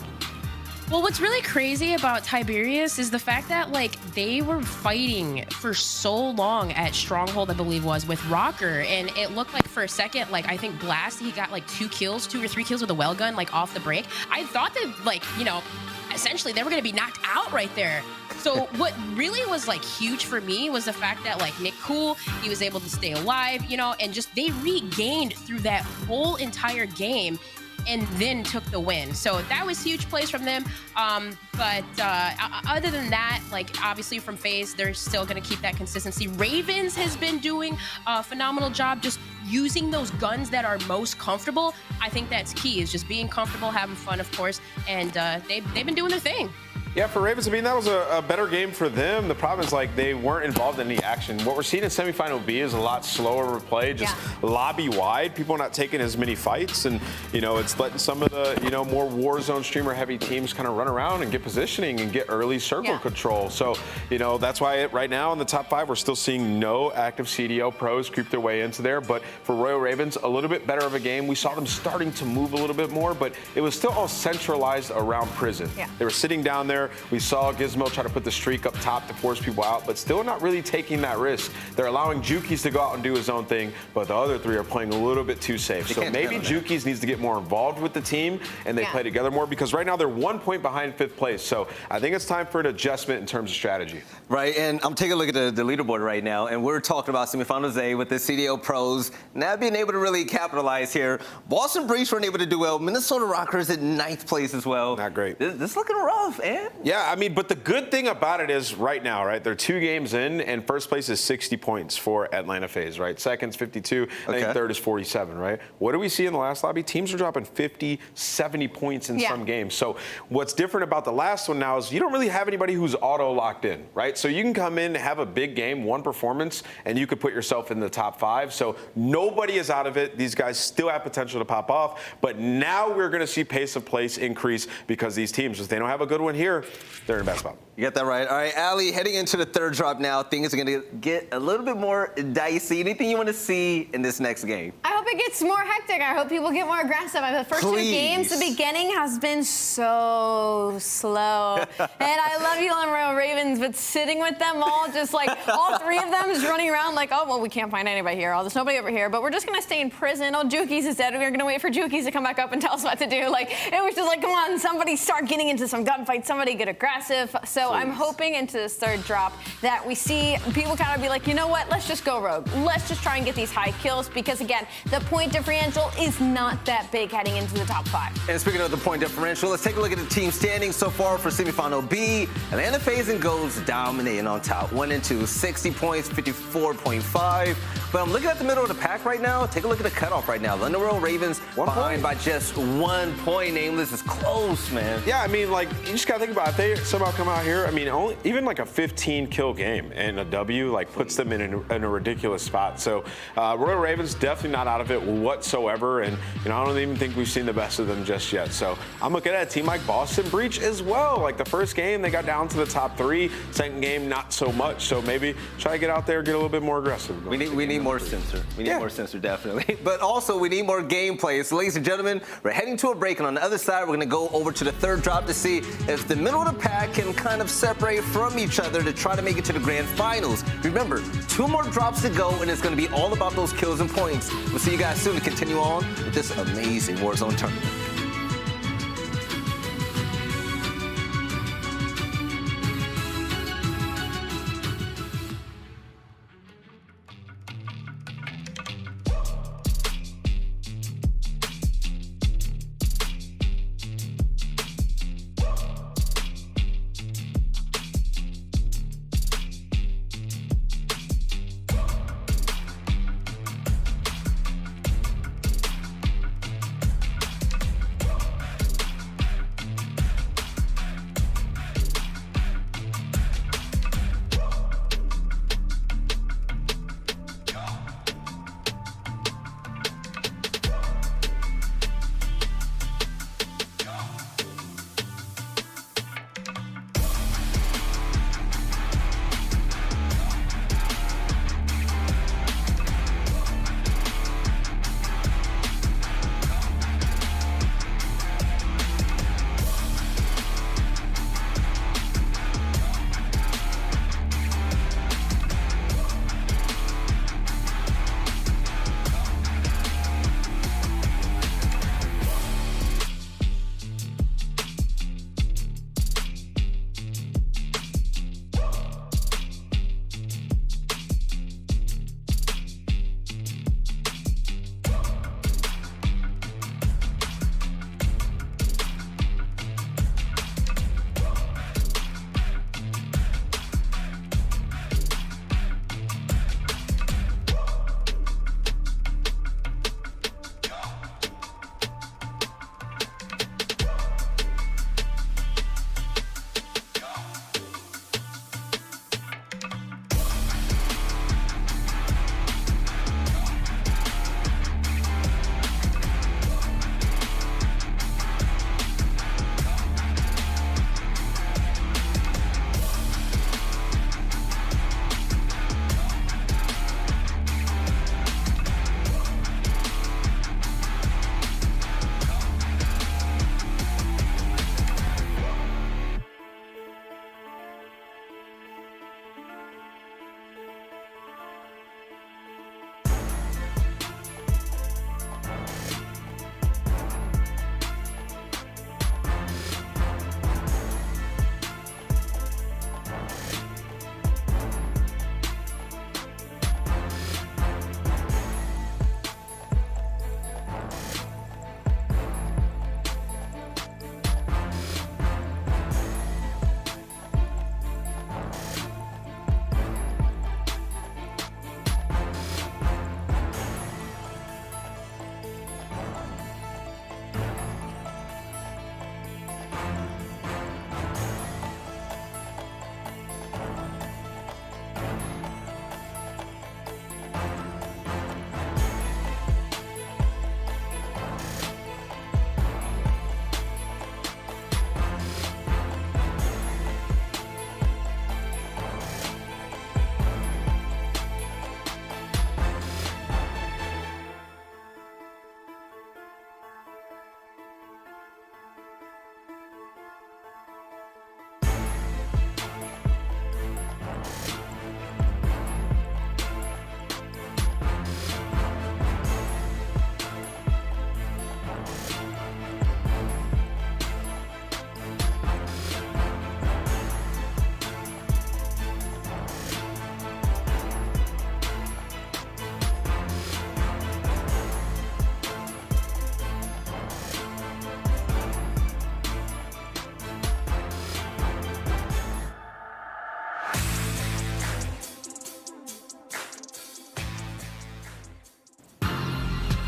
Well, what's really crazy about Tiberius is the fact that, like, they were fighting for so long at Stronghold, I believe was, with Rocker, and it looked like for a second, like, I think Blast, he got like 2 or 3 kills with a well gun, like, off the break. I thought that, like, essentially they were going to be knocked out right there. So what really was like huge for me was the fact that like Nick Cool, he was able to stay alive, and just they regained through that whole entire game and then took the win. So that was huge plays from them. But other than that, like obviously from FaZe, they're still going to keep that consistency. Ravens has been doing a phenomenal job just using those guns that are most comfortable. I think that's key, is just being comfortable, having fun, of course. And they've been doing their thing. Yeah, for Ravens, I mean, that was a better game for them. The problem is, like, they weren't involved in any action. What we're seeing in semifinal B is a lot slower play, just lobby-wide. People are not taking as many fights, and, it's letting some of the, more Warzone streamer-heavy teams kind of run around and get positioning and get early circle control. So, that's why right now in the top 5, we're still seeing no active CDL pros creep their way into there. But for Royal Ravens, a little bit better of a game. We saw them starting to move a little bit more, but it was still all centralized around prison. They were sitting down there. We saw Gizmo try to put the streak up top to force people out, but still not really taking that risk. They're allowing Jukies to go out and do his own thing, but the other 3 are playing a little bit too safe. So maybe Jukies needs to get more involved with the team, and they play together more, because right now they're 1 point behind 5th place. So I think it's time for an adjustment in terms of strategy. Right, and I'm taking a look at the leaderboard right now, and we're talking about semifinals A with the CDL pros not being able to really capitalize here. Boston Breach weren't able to do well. Minnesota Rockers at 9th place as well. Not great. This looking rough, man. Yeah, I mean, but the good thing about it is right now, right, they're 2 games in, and first place is 60 points for Atlanta FaZe, right? Second's 52, I think third is 47, right? What do we see in the last lobby? Teams are dropping 50, 70 points in some games. So what's different about the last one now is you don't really have anybody who's auto locked in, right? So you can come in, have a big game, 1 performance, and you could put yourself in the top 5. So nobody is out of it. These guys still have potential to pop off, but now we're going to see pace of place increase, because these teams, if they don't have a good one here, they're in a bad spot. You got that right. All right, Allie, heading into the 3rd drop now, things are going to get a little bit more dicey. Anything you want to see in this next game? I hope it gets more hectic. I hope people get more aggressive. The first 2 games, the beginning has been so slow. And I love you on Royal Ravens, but sitting with them all, just like all 3 of them is running around like, oh, well, we can't find anybody here. There's nobody over here, but we're just going to stay in prison. Oh, Jukies is dead. We're going to wait for Jukies to come back up and tell us what to do. Like, it was just like, come on, somebody start getting into some gunfights. Somebody get aggressive. So I'm hoping into this 3rd drop that we see people kind of be like, you know what, let's just go rogue. Let's just try and get these high kills, because again, the point differential is not that big heading into the top 5. And speaking of the point differential, let's take a look at the team standings so far for semifinal B. Atlanta FaZe and Golds dominating on top, 1 and 2, 60 points, 54.5. But I'm looking at the middle of the pack right now. Take a look at the cutoff right now. London Royal Ravens behind by just 1 point. Nameless is close, man. Yeah, I mean, like, you just got to think about it. If they somehow come out here, I mean, even like a 15-kill game and a W, like, puts them in a ridiculous spot. So Royal Ravens definitely not out of it whatsoever. And, I don't even think we've seen the best of them just yet. So I'm looking at a team like Boston Breach as well. Like, the first game, they got down to the top 3. Second game, not so much. So maybe try to get out there, get a little bit more aggressive. We need more sensor. We need more sensor, definitely. But also, we need more gameplay. So, ladies and gentlemen, we're heading to a break. And on the other side, we're going to go over to the 3rd drop to see if the middle of the pack can kind of separate from each other to try to make it to the grand finals. Remember, 2 more drops to go, and it's going to be all about those kills and points. We'll see you guys soon to continue on with this amazing Warzone tournament.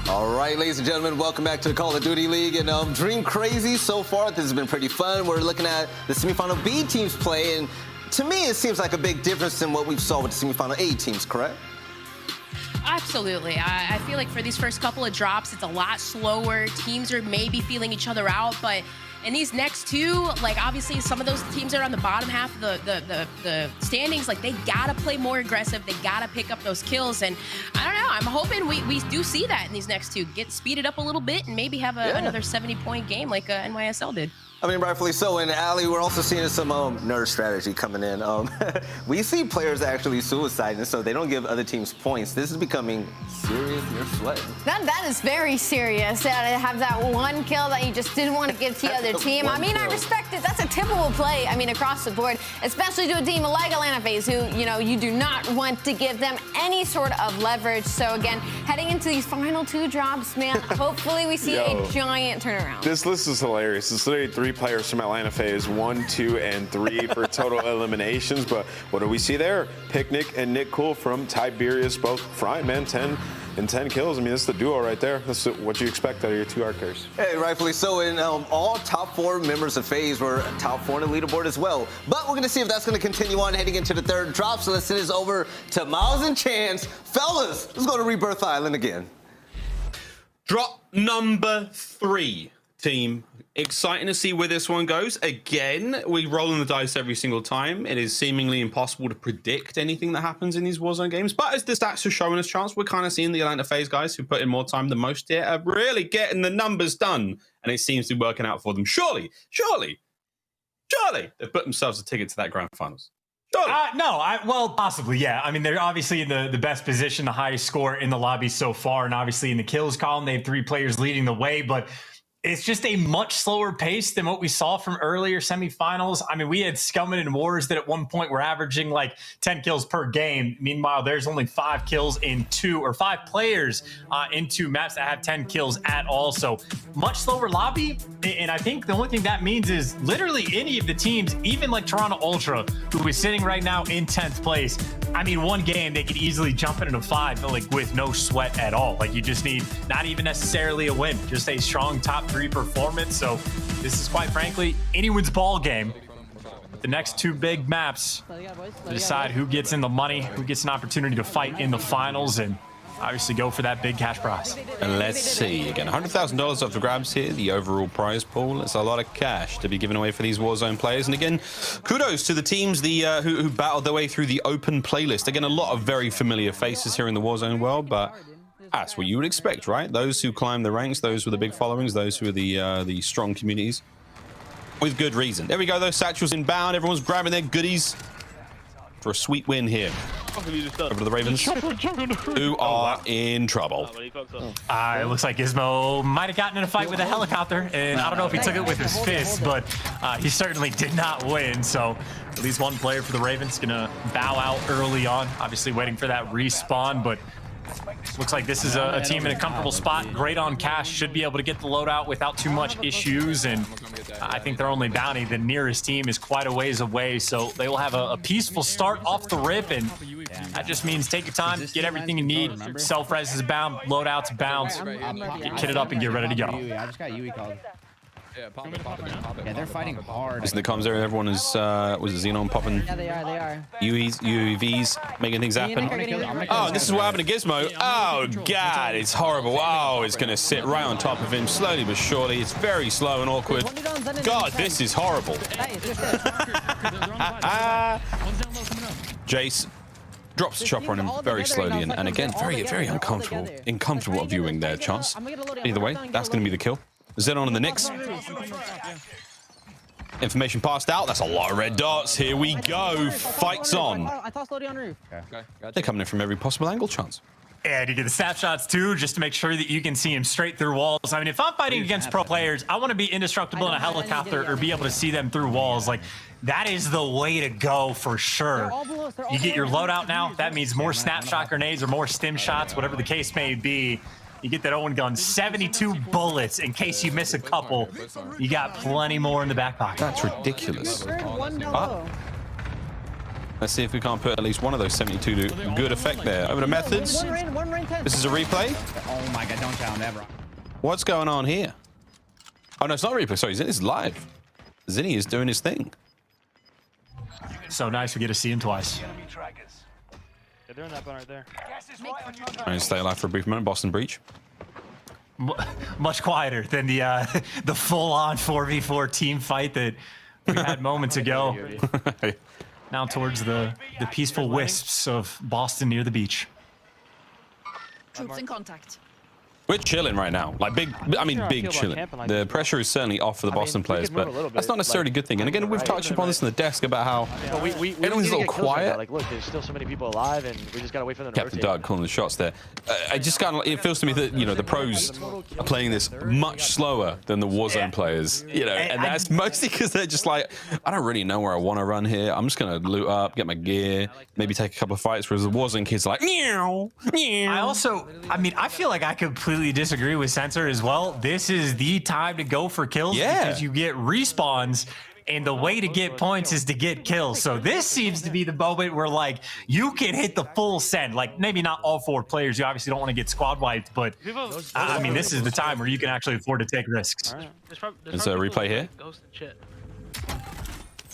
All right, ladies and gentlemen, welcome back to the Call of Duty League. And Dream Crazy so far. This has been pretty fun. We're looking at the semifinal B teams play, and to me, it seems like a big difference than what we saw with the semifinal A teams, correct? Absolutely. I feel like for these first couple of drops, it's a lot slower. Teams are maybe feeling each other out, but in these next two, like obviously some of those teams that are on the bottom half of the standings, like they gotta play more aggressive. They gotta pick up those kills, and I don't know. I'm hoping we do see that in these next two. Get speeded up a little bit and maybe have another 70-point game like NYSL did. I mean, rightfully so. And Ali, we're also seeing some nerd strategy coming in. We see players actually suiciding, so they don't give other teams points. This is becoming serious. You're sweating. That is very serious. To have that one kill that you just didn't want to give to the other team. I mean, I respect it. That's a typical play. I mean, across the board, especially to a team like Atlanta FaZe, who you do not want to give them any sort of leverage. So again, heading into these final two drops, man, hopefully we see a giant turnaround. This list is hilarious. It's literally 3 players from Atlanta FaZe, 1, 2, and 3 for total eliminations. But what do we see there? Picnic and Nick Cool from Tiberius, both frying man, 10 and 10 kills. I mean, that's the duo right there. That's what you expect out of your 2 hard carries. Hey, rightfully so. And all top 4 members of FaZe were top 4 in the leaderboard as well. But we're going to see if that's going to continue on heading into the 3rd drop. So let's send this over to Miles and Chance. Fellas, let's go to Rebirth Island again. Drop number 3, team. Exciting to see where this one goes. Again, we roll in the dice every single time. It is seemingly impossible to predict anything that happens in these Warzone games. But as the stats are showing us, Chance, we're kind of seeing the Atlanta FaZe guys who put in more time than most here are really getting the numbers done. And it seems to be working out for them. Surely, they've put themselves a ticket to that grand finals. Well, possibly, yeah. I mean, they're obviously in the best position, the highest score in the lobby so far. And obviously in the kills column, they have 3 players leading the way. But it's just a much slower pace than what we saw from earlier semifinals. I mean, we had Scummin and Wars that at one point were averaging like 10 kills per game. Meanwhile, there's only 5 kills in 2 or 5 players in 2 maps that have 10 kills at all. So much slower lobby. And I think the only thing that means is literally any of the teams, even like Toronto Ultra, who is sitting right now in 10th place. I mean, one game, they could easily jump into 5, but like with no sweat at all. Like you just need not even necessarily a win, just a strong top 3 performance. So this is quite frankly anyone's ball game. The next 2 big maps to decide who gets in the money, who gets an opportunity to fight in the finals, and obviously go for that big cash prize. And let's see, again, $100,000 up for grabs here, the overall prize pool. It's a lot of cash to be given away for these Warzone players. And again, kudos to the teams who battled their way through the open playlist. Again, a lot of very familiar faces here in the Warzone world, but that's what you would expect, right? Those who climb the ranks, those with the big followings, those who are the strong communities, with good reason. There we go, those satchels inbound. Everyone's grabbing their goodies for a sweet win here. Over to the Ravens, who are in trouble. It looks like Gizmo might have gotten in a fight with a helicopter, and I don't know if he took it with his fist, but he certainly did not win. So at least one player for the Ravens gonna bow out early on, obviously waiting for that respawn, but looks like this is a team in a comfortable spot. Great on cash, should be able to get the loadout without too much issues, and I think their only bounty, the nearest team, is quite a ways away, so they will have a peaceful start off the rip, and that just means take your time, get everything you need. Self-res is bound, loadouts bound, get kitted up and get ready to go. I just got UE called. Yeah, they're fighting hard. Isn't the comms there? Everyone is, was it Xenon popping? Yeah, they are. UAVs, making things happen. Oh, this is what happened to Gizmo. Oh, God, it's horrible. Oh, it's going to sit right on top of him slowly but surely. It's very slow and awkward. God, this is horrible. Jace drops the chopper on him very slowly and again, very uncomfortable viewing there, Chance. Either way, that's going to be the kill. Xenon and the Knicks. Information passed out. That's a lot of red dots. Here we go. Fights on. I tossed Lodi on roof. They're coming in from every possible angle, Chance. And you get the snapshots too, just to make sure that you can see him straight through walls. I mean, if I'm fighting against pro players, I want to be indestructible in a helicopter or be able to see them through walls. Like, that is the way to go for sure. You get your loadout now. That means more snapshot grenades or more stim shots, whatever the case may be. You get that Owen gun, 72 bullets in case you miss a couple. You got plenty more in the back pocket. That's ridiculous. Let's see if we can't put at least one of those 72 to good effect there. Over to Methods. One rain 10. This is a replay. Oh my god, don't challenge that, bro. What's going on here? Oh, no, it's not a replay. Sorry, Zinni's live. Zinni is doing his thing. So nice we get to see him twice. Yeah, they're in that one right there. I'm going to stay alive for a brief moment. Boston breach. Much quieter than the full-on 4v4 team fight that we had moments ago. Now towards the peaceful wisps of Boston near the beach. Troops in contact. We're chilling right now. Like big chilling. The pressure is certainly off for the Boston players, but that's not necessarily a good thing. And again, we've touched upon this in the desk about how everyone's a little quiet. Like, look, there's still so many people alive, and we just gotta wait for them to Captain Doug calling the shots there. I just kind of, it feels to me that, you know, the pros are playing this much slower than the Warzone players, you know, and that's mostly because they're just like, I don't really know where I want to run here. I'm just going to loot up, get my gear, maybe take a couple of fights, whereas the Warzone kids are like, meow, meow. I feel like I completely disagree with Sensor as well. This is the time to go for kills because you get respawns, and the way to get points is to get kills. So this seems to be the moment where, like, you can hit the full send. Like, maybe not all 4 players. You obviously don't want to get squad wiped, but I mean, this is the time where you can actually afford to take risks. There's a replay here.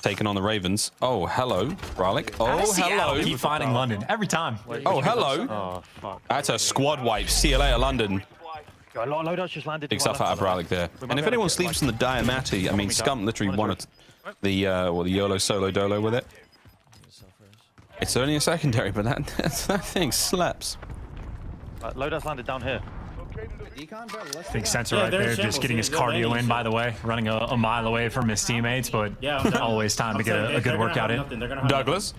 Taking on the Ravens. Oh, hello, Bralik. Oh, hello. Keep finding London every time. Oh, hello. Oh, fuck. That's a squad wipe. See you later, London. Loadouts just landed. Big stuff out of Bralik there. And if anyone sleeps in the Diamati, I mean, Scum literally won the YOLO solo dolo with it. It's only a secondary, but that thing slaps. Loadouts landed down here. Big Sensor right there, just getting his cardio in, by the way. Running a mile away from his teammates, but always time to get a good workout in. Douglas.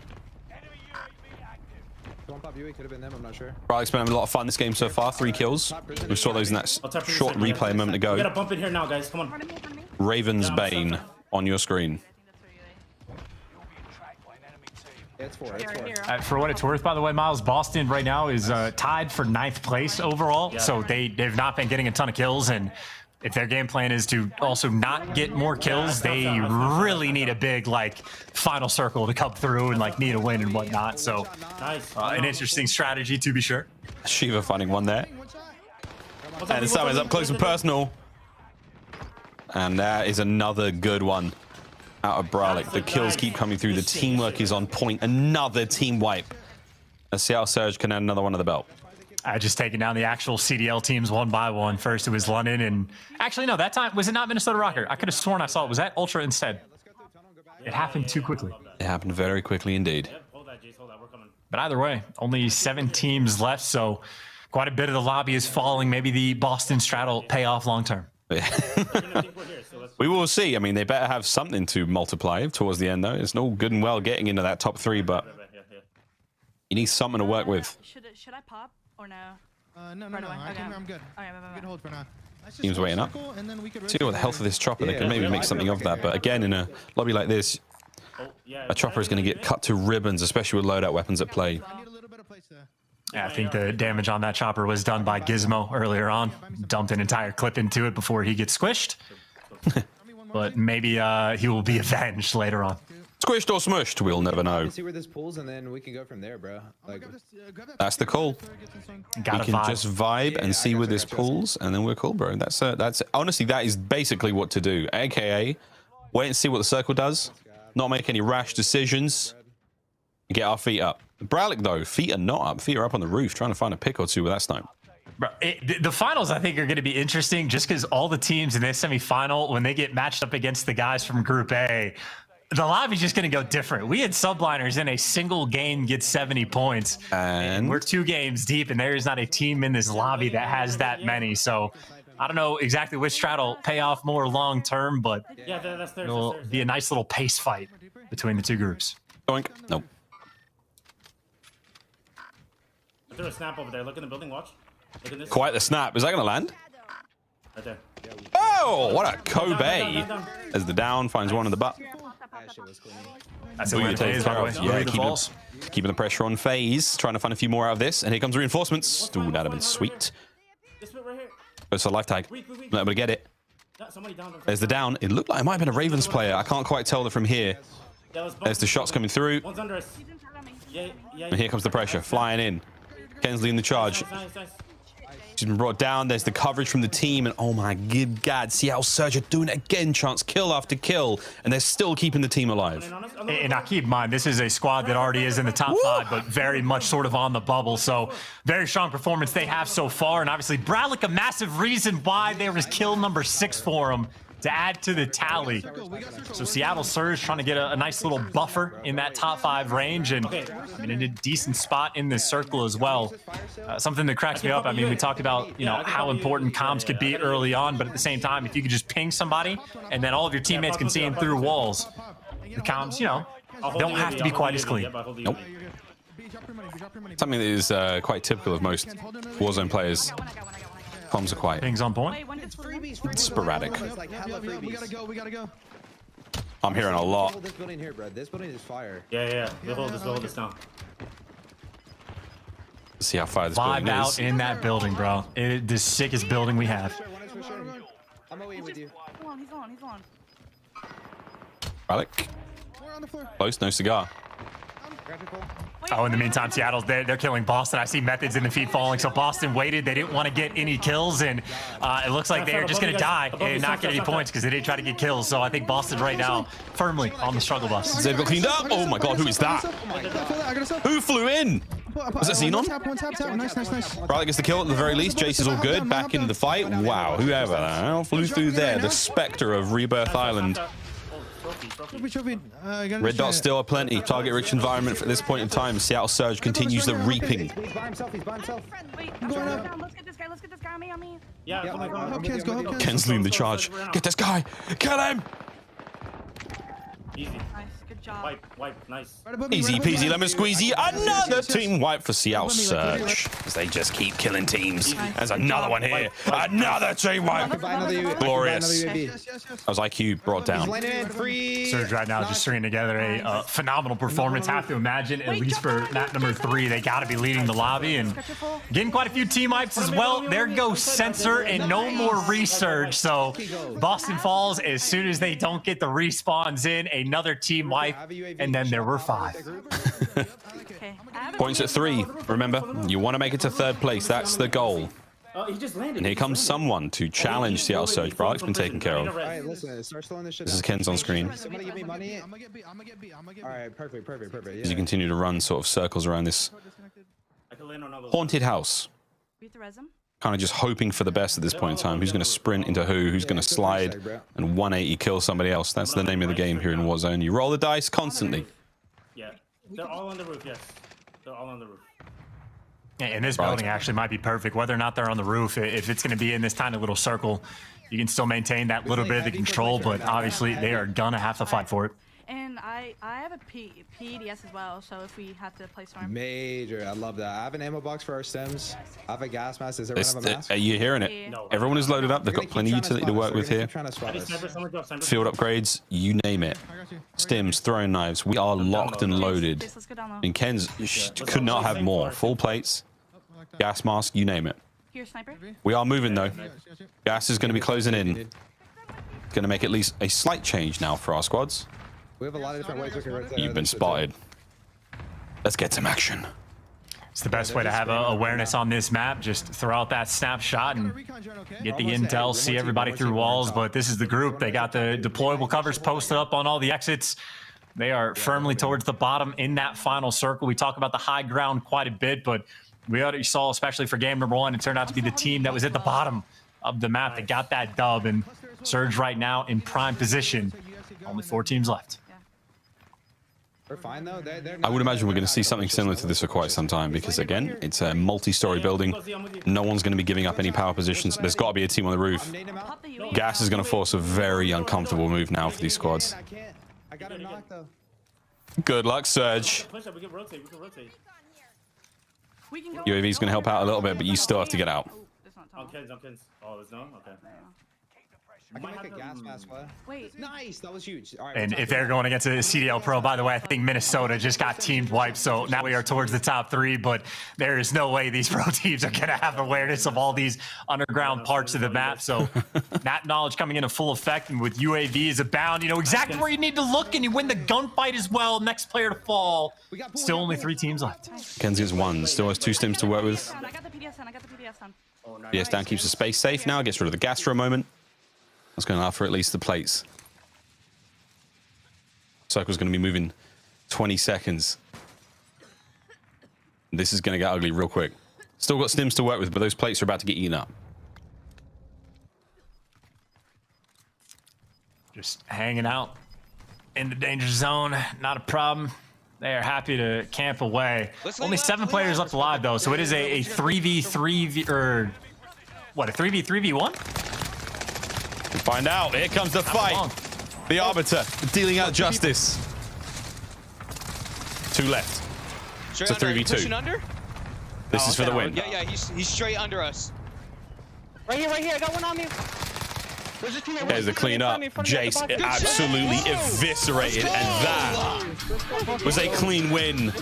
Bralik's been having a lot of fun this game so far. 3 kills. We saw those in that short replay a moment ago. We gotta bump in here now, guys. Come on. Raven's Bane on your screen. It's 4. For what it's worth, by the way, Miles, Boston right now is tied for 9th place overall. So they've not been getting a ton of kills, and if their game plan is to also not get more kills, they really need a big, like, final circle to come through and, like, need a win and whatnot. So an interesting strategy to be sure. Shiva finding one there. And the sum is up close and personal. And that is another good one out of Bralik. The kills keep coming through. The teamwork is on point. Another team wipe. Let's see how Surge can add another one to the belt. Just taking down the actual CDL teams one by one. First it was London, and actually no, that time was it not Minnesota Rocker? I could have sworn I saw it. Was that Ultra instead? It happened too quickly. It happened very quickly indeed. But either way, only 7 teams left, so quite a bit of the lobby is falling. Maybe the Boston strat will pay off long term. We will see. I mean, they better have something to multiply towards the end, though. It's no good and well getting into that top 3, but you need something to work with. Should I pop or no? No. I'm good. Good hold for now. Team's waiting up. See what the health of this chopper. They can maybe make something of that. But again, in a lobby like this, a chopper is going to get cut to ribbons, especially with loadout weapons at play. Yeah, I think the damage on that chopper was done by Gizmo earlier on. Dumped an entire clip into it before he gets squished. But maybe he will be avenged later on. Squished or smushed, we'll never know. See where this pulls, and then we can go from there, bro. Like, that's the call. We can just vibe and see where this pulls, and then we're cool, bro. That's honestly, that is basically what to do. AKA, wait and see what the circle does. Not make any rash decisions. And get our feet up. Bralik, though, feet are not up. Feet are up on the roof, trying to find a pick or two with that snipe. Bro, the finals, I think, are going to be interesting just because all the teams in this semifinal, when they get matched up against the guys from Group A, the lobby's just going to go different. We had subliners in a single game get 70 points. And we're 2 games deep, and there is not a team in this lobby that has that many. So I don't know exactly which strat will pay off more long term, but it'll be a nice little pace fight between the 2 groups. Doink. Nope. I threw a snap over there. Look in the building. Watch. Look at this. Quite the snap. Is that going to land? Right there. Oh, what a Kobe. As the down finds one in the butt. That's what it is, by the way. Yeah, keeping the pressure on FaZe. Trying to find a few more out of this. And here comes reinforcements. Ooh, that'd have been sweet. It's a life tag. Not able to get it. There's the down. It looked like it might have been a Ravens player. I can't quite tell that from here. There's the shots coming through. One's under us. And here comes the pressure, flying in. Kensley in the charge. She's been brought down. There's the coverage from the team. And oh my good God, Seattle Surge are doing it again. Chance kill after kill. And they're still keeping the team alive. And now keep in mind, this is a squad that already is in the top 5, but very much sort of on the bubble. So very strong performance they have so far. And obviously, Bradlick, a massive reason why there was kill number 6 for him to add to the tally. So Seattle Surge trying to get a nice little buffer in that top 5 range and in a decent spot in this circle as well. Something that cracks me up, I mean, we talked about, you know, how important comms could be early on, but at the same time, if you could just ping somebody and then all of your teammates can see him through walls, the comms, you know, don't have to be quite as clean. Nope. Something that is quite typical of most Warzone players. Comms are quiet. Things on point. Sporadic. We gotta go. I'm hearing a lot. This building here, bro. This building is fire. Yeah. We'll hold this down. See how far this building is. Vibe out in that building, bro. The sickest building we have. I'm away with you. He's on. Alec. Close, no cigar. Oh, in the meantime, Seattle's they're killing Boston. I see methods in the feed falling. So Boston waited. They didn't want to get any kills, and it looks like they're just going to die and not get any points because they didn't try to get kills. So I think Boston right now firmly on the struggle bus. They've got cleaned up. Oh my God, who is that? Who flew in? Was that Xenon? Nice. Bradley gets the kill at the very least. Jace is all good. Back into the fight. Wow, whoever flew through there. The specter of Rebirth Island. Red dot still aplenty. Target-rich environment at this point in time. Seattle Surge continues the reaping. He's by himself. Let's get this guy on me. Yeah, Kensley in the charge. Get this guy. Kill him. Easy. Nice, good job. Wipe, nice. Easy peasy lemon squeezy. Another team wipe for Seattle Surge. As they just keep killing teams. There's another one here. Another team wipe. Glorious. That was IQ brought down. Surge right now just stringing together a phenomenal performance. Have to imagine, at least for map number 3, they got to be leading the lobby and getting quite a few team wipes as well. There goes Sensor and no more Resurge. So Boston falls as soon as they don't get the respawns in. Another team wipe, and then there were 5. Points at 3. Remember, you want to make it to 3rd place. That's the goal. He just landed. And here comes someone to challenge Seattle Surge. Bradlick's been taken care of. All right, listen, start slowing this shit This is Ken's on screen. Somebody give me money. I'm gonna get B. All right, perfect. As you continue to run sort of circles around this haunted house. Kind of just hoping for the best at this point in time. Who's going to sprint into who's going to slide and 180 kill somebody else. That's the name of the game here in Warzone. You roll the dice constantly. Yeah, they're all on the roof, yes. They're all on the roof. And this building actually might be perfect, whether or not they're on the roof. If it's going to be in this tiny little circle, you can still maintain that little bit of the control, but obviously they are going to have to fight for it. And I have a PEDS as well, so if we have to play Storm. Major, I love that. I have an ammo box for our stems. I have a gas mask. Does everyone have a mask? Are you hearing it? No. Everyone is loaded up. They've got plenty of utility to work with here. Field upgrades, you name it. Stims, throwing knives. We are locked and loaded. And Ken's could not have more. Full plates, gas mask, you name it. Here, sniper. We are moving though. Gas is going to be closing in. It's going to make at least a slight change now for our squads. We have a lot of different ways we can rotate. You've been spotted. Let's get some action. It's the best way to have awareness on this map. Just throw out that snapshot and get the intel, see everybody through walls. But this is the group. They got the deployable covers posted up on all the exits. They are firmly towards the bottom in that final circle. We talk about the high ground quite a bit, but we already saw, especially for game number 1, it turned out to be the team that was at the bottom of the map that got that dub. And Surge right now in prime position. Only 4 teams left. We're fine though. I would imagine we're going to see something similar to this for quite some time because, again, it's a multi-story building. No one's going to be giving up any power positions. There's got to be a team on the roof. Gas is going to force a very uncomfortable move now for these squads. I got a knock though. Good luck, Surge. UAV is going to help out a little bit, but you still have to get out. On Kens. Oh, there's no? Okay. I can make a gas mask play. Wait. Nice. That was huge. All right. And if they're going against a CDL Pro, by the way, I think Minnesota just got teamed wiped. So now we are towards the top 3, but there is no way these pro teams are going to have awareness of all these underground parts of the map. So that knowledge coming into full effect, and with UAVs abound, you know exactly where you need to look, and you win the gunfight as well. Next player to fall. Still only 3 teams left. Kenzie has 1. Still has 2 stims to work with. I got the PDS on. PS down keeps the space safe now. Gets rid of the gas for a moment. That's going to offer at least the plates. Circle's going to be moving 20 seconds. This is going to get ugly real quick. Still got stims to work with, but those plates are about to get eaten up. Just hanging out in the danger zone. Not a problem. They are happy to camp away. Only 7 players left alive, though, so it is a 3v3v, or what, a 3v3v1? Find out. Here comes the fight. The Arbiter dealing out justice. 2 left. It's a 3v2. This is for the win. Yeah, he's straight under us. Right here. I got one on me. There's the cleanup. Jace absolutely eviscerated, and that was a clean win.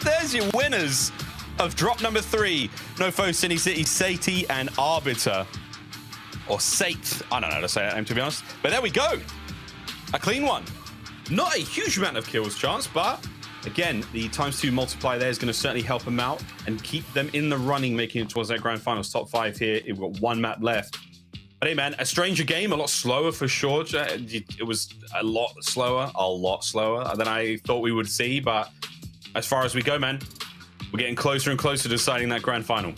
There's your winners of drop number 3. Nofo, Cine City, Sati, and Arbiter. Or Sate. I don't know how to say that name, to be honest. But there we go. A clean one. Not a huge amount of kills chance, but again, the ×2 multiplier there is going to certainly help them out and keep them in the running, making it towards that grand finals top 5 here. We've got 1 map left. But hey, man, a stranger game, a lot slower for sure. It was a lot slower than I thought we would see. But as far as we go, man, we're getting closer and closer to deciding that grand final.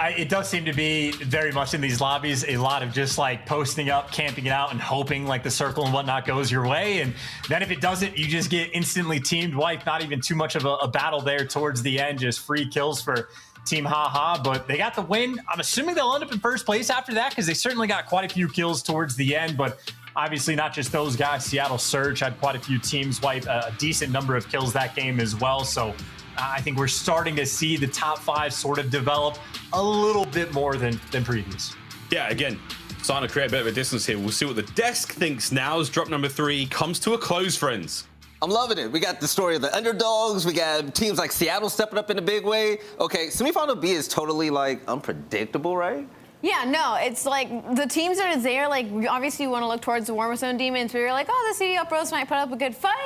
It does seem to be very much in these lobbies a lot of just like posting up, camping it out, and hoping like the circle and whatnot goes your way. And then if it doesn't, you just get instantly teamed wiped. Not even too much of a battle there towards the end. Just free kills for Team Haha. But they got the win. I'm assuming they'll end up in first place after that, because they certainly got quite a few kills towards the end. But obviously not just those guys. Seattle Surge had quite a few teams wipe, a decent number of kills that game as well. So I think we're starting to see the top 5 sort of develop a little bit more than previous. Yeah, again, starting to create a bit of a distance here. We'll see what the desk thinks now as drop number 3 comes to a close, friends. I'm loving it. We got the story of the underdogs. We got teams like Seattle stepping up in a big way. Okay, semifinal B is totally like unpredictable, right? Yeah, no, it's like the teams that are there, like obviously you want to look towards the Warzone Demons. We were like, oh, the CDL Pros might put up a good fight.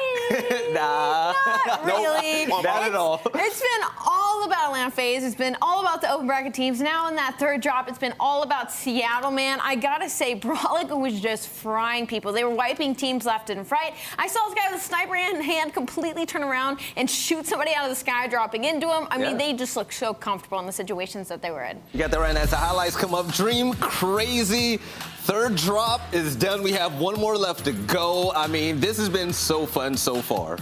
Nah. Not really. Nope. Not at all. It's been all about Atlanta FaZe. It's been all about the open bracket teams. Now in that 3rd drop, it's been all about Seattle, man. I gotta say, Brolic was just frying people. They were wiping teams left and right. I saw this guy with a sniper in hand completely turn around and shoot somebody out of the sky, dropping into him. I mean, they just look so comfortable in the situations that they were in. You got that right. And as the highlights come up, Dream crazy. 3rd drop is done. We have 1 more left to go. I mean, this has been so fun so far.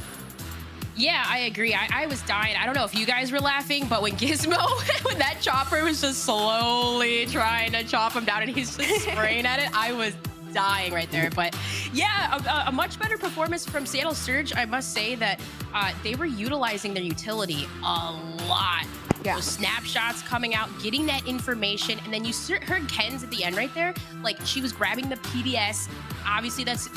Yeah, I agree. I was dying. I don't know if you guys were laughing, but when Gizmo, when that chopper was just slowly trying to chop him down and he's just spraying at it, I was dying right there. But yeah, a much better performance from Seattle Surge. I must say that they were utilizing their utility a lot. Yeah. Those snapshots coming out, getting that information, and then you heard Ken's at the end right there. Like, she was grabbing the PDS. Obviously, that's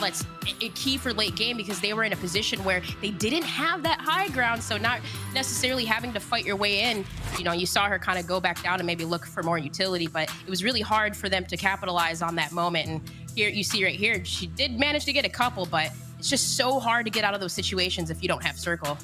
a key for late game, because they were in a position where they didn't have that high ground, so not necessarily having to fight your way in. You know, you saw her kind of go back down and maybe look for more utility, but it was really hard for them to capitalize on that moment. And here, you see right here, she did manage to get a couple, but it's just so hard to get out of those situations if you don't have circle.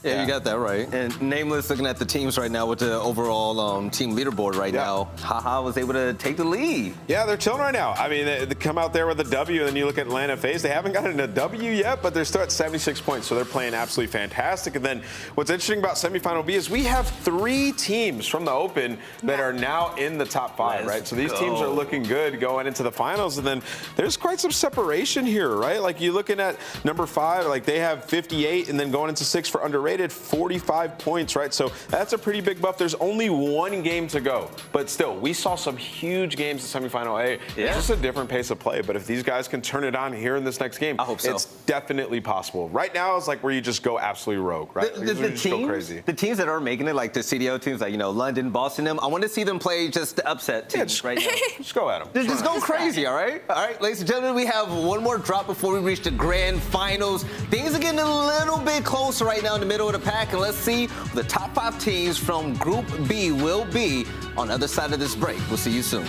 Yeah, you got that right. And Nameless looking at the teams right now with the overall team leaderboard right now. Haha was able to take the lead. Yeah, they're chilling right now. I mean, they come out there with a W, and then you look at Atlanta FaZe. They haven't gotten a W yet, but they're still at 76 points, so they're playing absolutely fantastic. And then what's interesting about semifinal B is we have 3 teams from the Open that are now in the top 5, right? So these teams are looking good going into the finals, and then there's quite some separation here, right? Like, you're looking at number 5, like they have 58, and then going into 6 for underrated. rated 45 points, right? So that's a pretty big buff. There's only one game to go, but still, we saw some huge games in semifinal A. It's just a different pace of play, but if these guys can turn it on here in this next game, I hope so. It's definitely possible. Right now, it's like where you just go absolutely rogue, right? The teams that are making it, like the CDL teams, like, you know, London, Boston, I want to see them play just the upset teams right now. Just go at them. Just go crazy, all right? All right, ladies and gentlemen, we have one more drop before we reach the grand finals. Things are getting a little bit closer right now in the middle of the pack, and let's see who the top 5 teams from Group B will be on the other side of this break. We'll see you soon.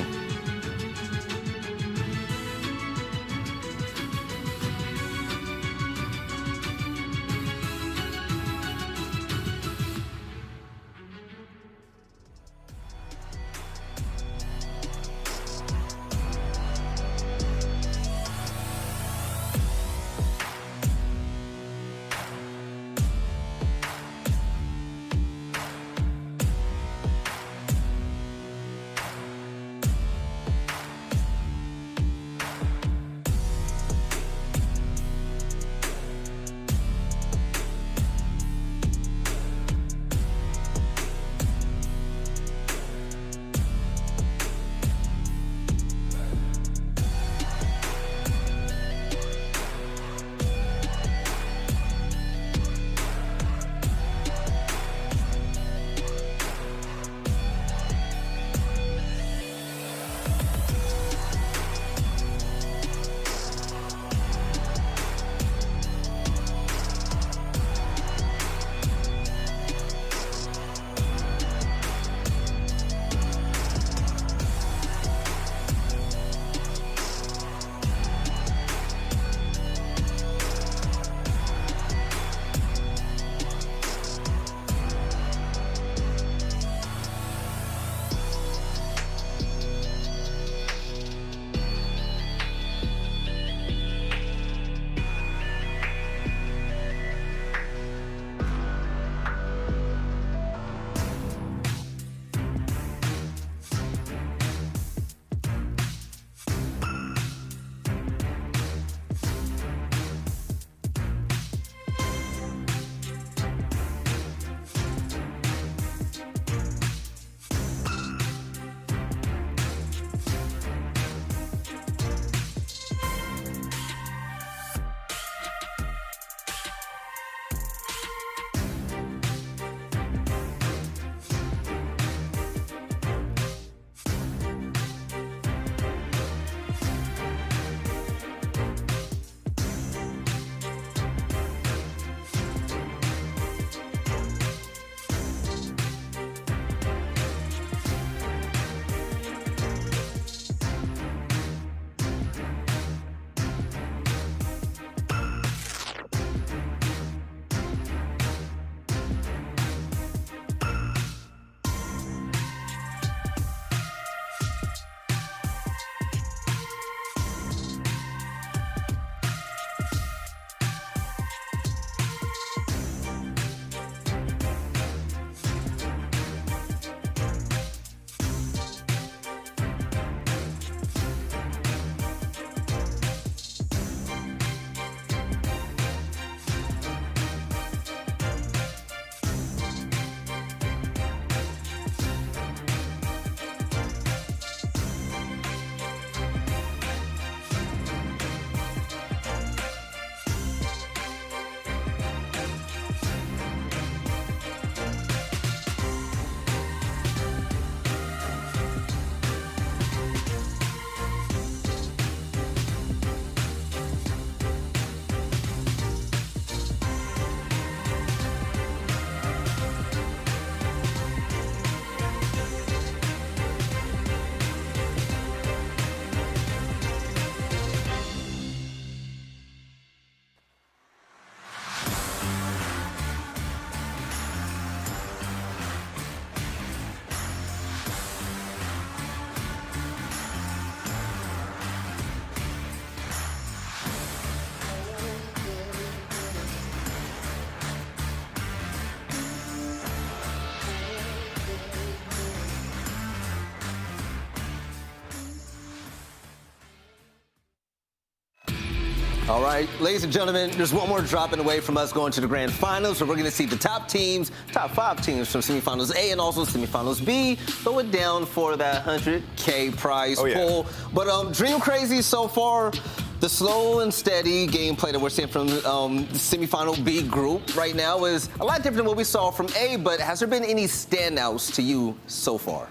All right, ladies and gentlemen, there's one more dropping away from us going to the grand finals, so we're going to see the top 5 teams from semifinals A and also semifinals B throw it down for that 100K prize pool. But Dream Crazy so far, the slow and steady gameplay that we're seeing from the semifinal B group right now is a lot different than what we saw from A, but has there been any standouts to you so far?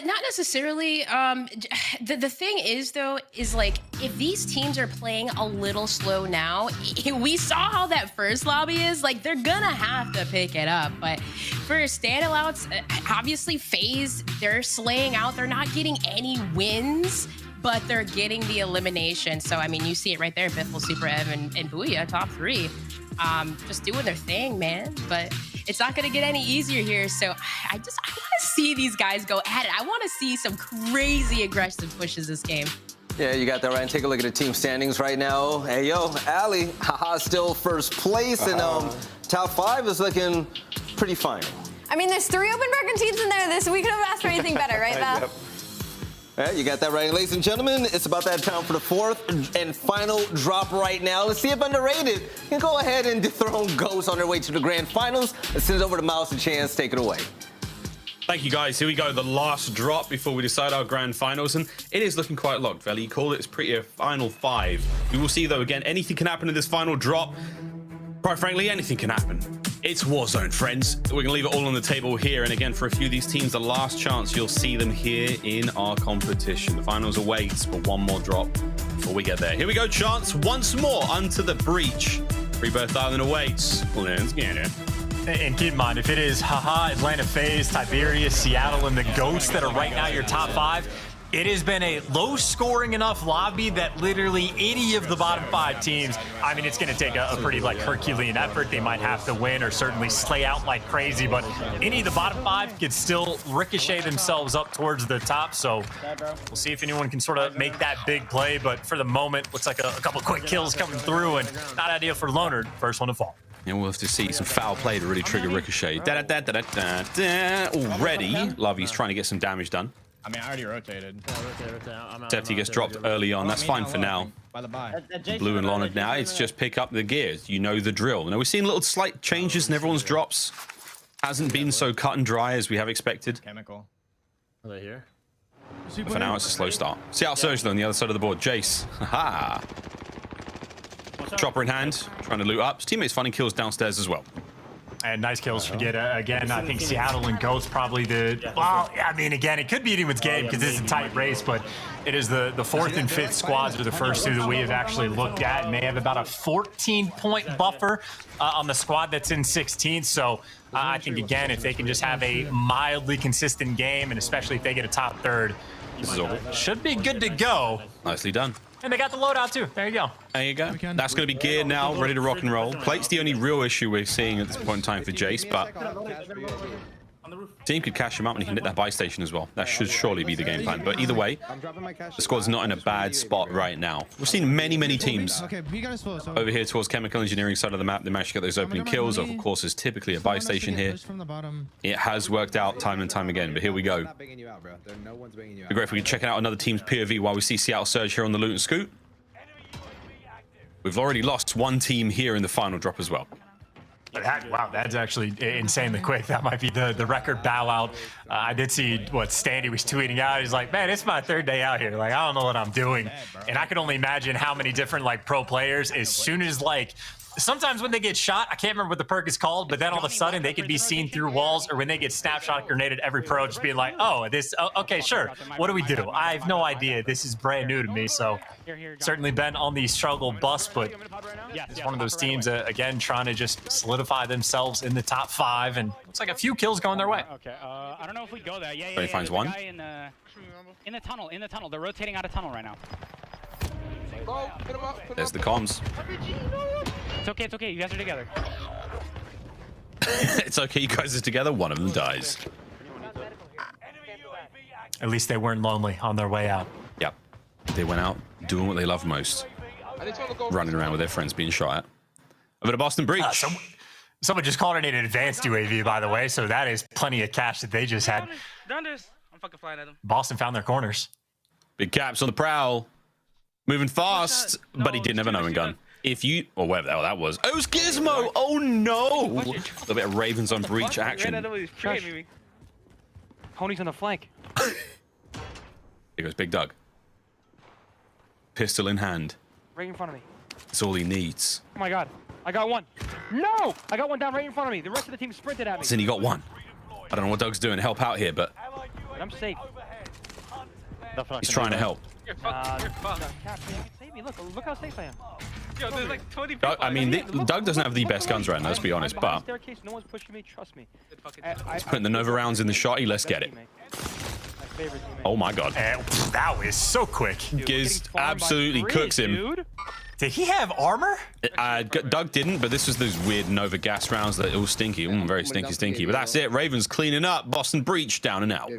Not necessarily. The thing is, though, is like if these teams are playing a little slow now, we saw how that first lobby is. Like they're gonna have to pick it up. But for standouts, obviously FaZe, they're slaying out. They're not getting any wins, but they're getting the elimination. So I mean, you see it right there: Biffle, Super Ev, and Booyah, top 3. Just doing their thing, man. But it's not going to get any easier here. So I want to see these guys go at it. I want to see some crazy aggressive pushes this game. Yeah, you got that right. And take a look at the team standings right now. Hey, yo, Ali, haha, still first place. And top 5 is looking pretty fine. I mean, there's 3 open record teams in there. We could have asked for anything better, right, Val? Yep. Yeah, you got that right. Ladies and gentlemen, it's about that time for the 4th and final drop right now. Let's see if Underrated can go ahead and dethrone Ghost on their way to the grand finals. Let's send it over to Miles and Chance. Take it away. Thank you, guys. Here we go. The last drop before we decide our grand finals. And it is looking quite locked, Veli. You call it. It's pretty a final 5. We will see, though, again, anything can happen in this final drop. Quite frankly, anything can happen. It's Warzone, friends. We're going to leave it all on the table here. And again, for a few of these teams, the last chance you'll see them here in our competition. The finals awaits for one more drop before we get there. Here we go, Chance. Once more, onto the breach. Rebirth Island awaits. Let's get it. And keep in mind, if it is Atlanta FaZe, Tiberius, Seattle, and the Goats that are right now your top 5, it has been a low-scoring enough lobby that literally any of the bottom 5 teams, I mean, it's going to take a pretty, like, Herculean effort. They might have to win or certainly slay out like crazy, but any of the bottom 5 could still ricochet themselves up towards the top, so we'll see if anyone can sort of make that big play, but for the moment, looks like a couple quick kills coming through, and not ideal for Loner, first one to fall. And we'll have to see some foul play to really trigger Ricochet. Already, Lovey's trying to get some damage done. I mean, I already rotated. Deputy gets dropped early on. That's fine for now. Blue and Lana now, it's just pick up the gears. You know the drill. Now, we're seeing little slight changes in everyone's drops. Hasn't been so cut and dry as we have expected. Chemical. Are they here? For now, it's a slow start. CDL Resurgence on the other side of the board. Jace. Haha. Chopper in hand, trying to loot up. His teammates finding kills downstairs as well. And nice kills for Get. Again, I think Seattle and Goats probably the... Well, I mean, again, it could be anyone's game because it's a tight race, but it is the 4th and 5th squads are the first 2 that we have actually looked at, and they have about a 14-point buffer on the squad that's in 16th. So I think, again, if they can just have a mildly consistent game, and especially if they get a top 3rd, should be good to go. Nicely done. And they got the loadout too. There you go. There you go. That's going to be geared now, ready to rock and roll. Plate's the only real issue we're seeing at this point in time for Jace, but team could cash him up and he can hit that buy station as well. That should surely be the game plan. But either way, the squad's not in a bad spot right now. We've seen many, many teams over here towards chemical engineering side of the map. They managed to get those opening kills. Of course, there's typically a buy station here. It has worked out time and time again, but here we go. It'd be great if we could check out another team's POV while we see Seattle Surge here on the loot and scoot. We've already lost one team here in the final drop as well. Wow, that's actually insanely quick. That might be the record bow out. I did see what Standy was tweeting out. He's like, man, it's my 3rd day out here. Like, I don't know what I'm doing. And I could only imagine how many different like pro players, as soon as like, sometimes when they get shot, I can't remember what the perk is called, but then all of a sudden they could be seen through walls, or when they get snapshot grenaded, every pro just being like, oh, this, okay, sure. What do we do? I have no idea. This is brand new to me. So certainly been on the struggle bus, but it's one of those teams, again, trying to just solidify themselves in the top 5, and looks like a few kills going their way. Okay, I don't know if we go there. He finds one. In the tunnel. They're rotating out of tunnel right now. There's the comms. It's okay. You guys are together. It's okay, you guys are together. One of them dies. At least they weren't lonely on their way out. Yep. They went out doing what they love most. Running around with their friends being shot at. Over to Boston Breach. Someone just called it an advanced UAV, by the way, so that is plenty of cash that they just had. I'm fucking flying at them. Boston found their corners. Big Caps on the prowl. Moving fast, but he didn't have an Owen gun. If you, or whatever the hell that was. Oh, it was Gizmo. Oh no! A little bit of Ravens on breach action. Pony's on the flank. Here goes Big Doug. Pistol in hand. Right in front of me. That's all he needs. Oh my god. I got one. No! I got one down right in front of me. The rest of the team sprinted at me. Then he got one. I don't know what Doug's doing to help out here, but I'm safe. he's trying to help. You're fucked. Save me. Look how safe I am. Yo, there's like 20 Doug, I mean, Doug doesn't have the best guns right now, let's be honest, but staircase, no one's pushing me. Trust me. he's putting the Nova rounds in the shotty. Let's get it. Oh my god. That was so quick. Giz absolutely cooks him. Did he have armor? Doug didn't, but this was those weird Nova gas rounds that are all stinky. Very stinky. But that's it. Ravens cleaning up. Boston breach down and out.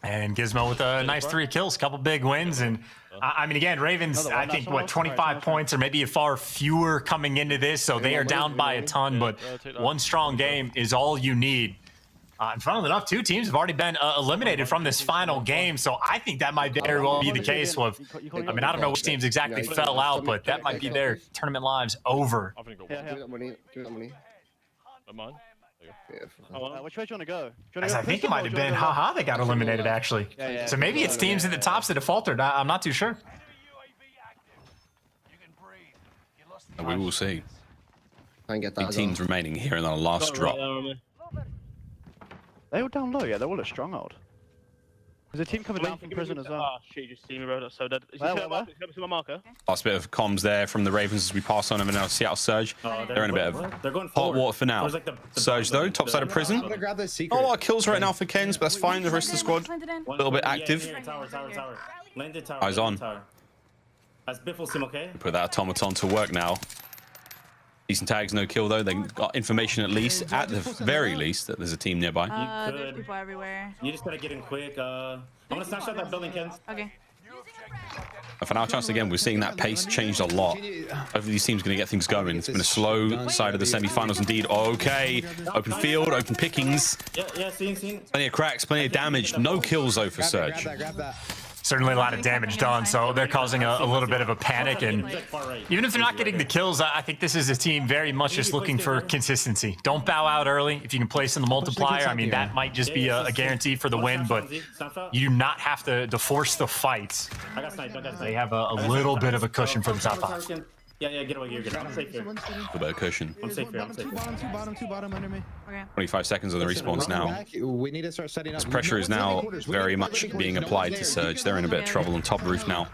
And Gizmo with a nice 3 kills, couple big wins. And I mean, again, Ravens, I think, 25 points or maybe far fewer coming into this. So they are down by a ton, but one strong game is all you need. And funnily enough, 2 teams have already been eliminated from this final game, so I think that might very well be the case. With, I mean, I don't know which teams exactly fell out, but that might be their tournament lives over. Give me that money. Which way do you want to go? I think it might have been haha they got eliminated actually. So maybe it's teams at the tops that have faltered. I'm not too sure. We will see. I can get that. Teams remaining here in the last drop. They all down low, yeah. They're all at stronghold. There's a team coming down from prison as well. Oh shit, you just see me, bro. That's so dead. Is he see my marker? Last bit of comms there from the Ravens as we pass on over now. Seattle Surge. They're in a bit of hot water for now. Surge though, top side of prison. Oh, a lot of kills right now for Kens, but that's fine. The rest of the squad a little bit active. Eyes on. Put that automaton to work now. Decent tags, no kill though. They got information at least, at the very least, that there's a team nearby. There's people everywhere. You just gotta get in quick. I'm gonna snatch out that building, Ken. Okay. For now, chance again, we're seeing that pace changed a lot. Hopefully these teams are going to get things going. It's been a slow side of the semi-finals indeed. Okay, open field, open pickings. Yeah, seen. Plenty of cracks, plenty of damage. No kills though for Surge. Certainly a lot of damage done, so they're causing a little bit of a panic. And even if they're not getting the kills, I think this is a team very much just looking for consistency. Don't bow out early. If you can place in the multiplier, I mean, that might just be a guarantee for the win, but you do not have to force the fights. They have a little bit of a cushion for the top 5. Yeah, get away, you're good. I'm safe here. A little bit of cushion. I'm safe here. Two bottom under me. Okay. 25 seconds on the respawns now. We need to start setting up. This pressure is now very much being applied to Surge. They're in a bit of trouble on top roof now.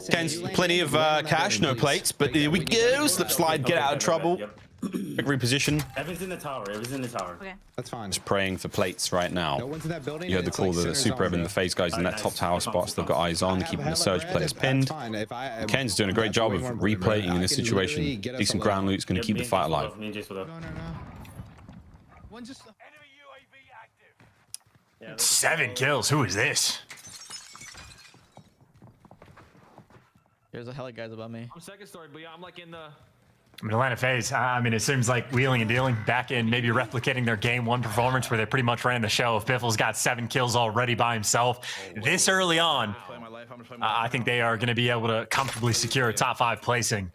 Ken's plenty of cash, no plates, but here we go. Slip slide, get out of trouble. Quick reposition. Everyone's in the tower. Okay. That's fine. Just praying for plates right now. No one's in that building. You heard the call of the Super Evan, the FaZe guys in that top tower spot. Still got eyes on, keeping the Surge players pinned. Ken's doing a great job of replaying in this situation. Decent ground loot's going to keep the fight alive. No. 7 kills. Who is this? There's a heli guys above me. I'm second story, but yeah, I'm like in the. I mean, Atlanta FaZe, I mean, it seems like wheeling and dealing back in, maybe replicating their game 1 performance where they pretty much ran the show. If Biffle's got 7 kills already by himself this early on, I think they are going to be able to comfortably secure a top 5 placing.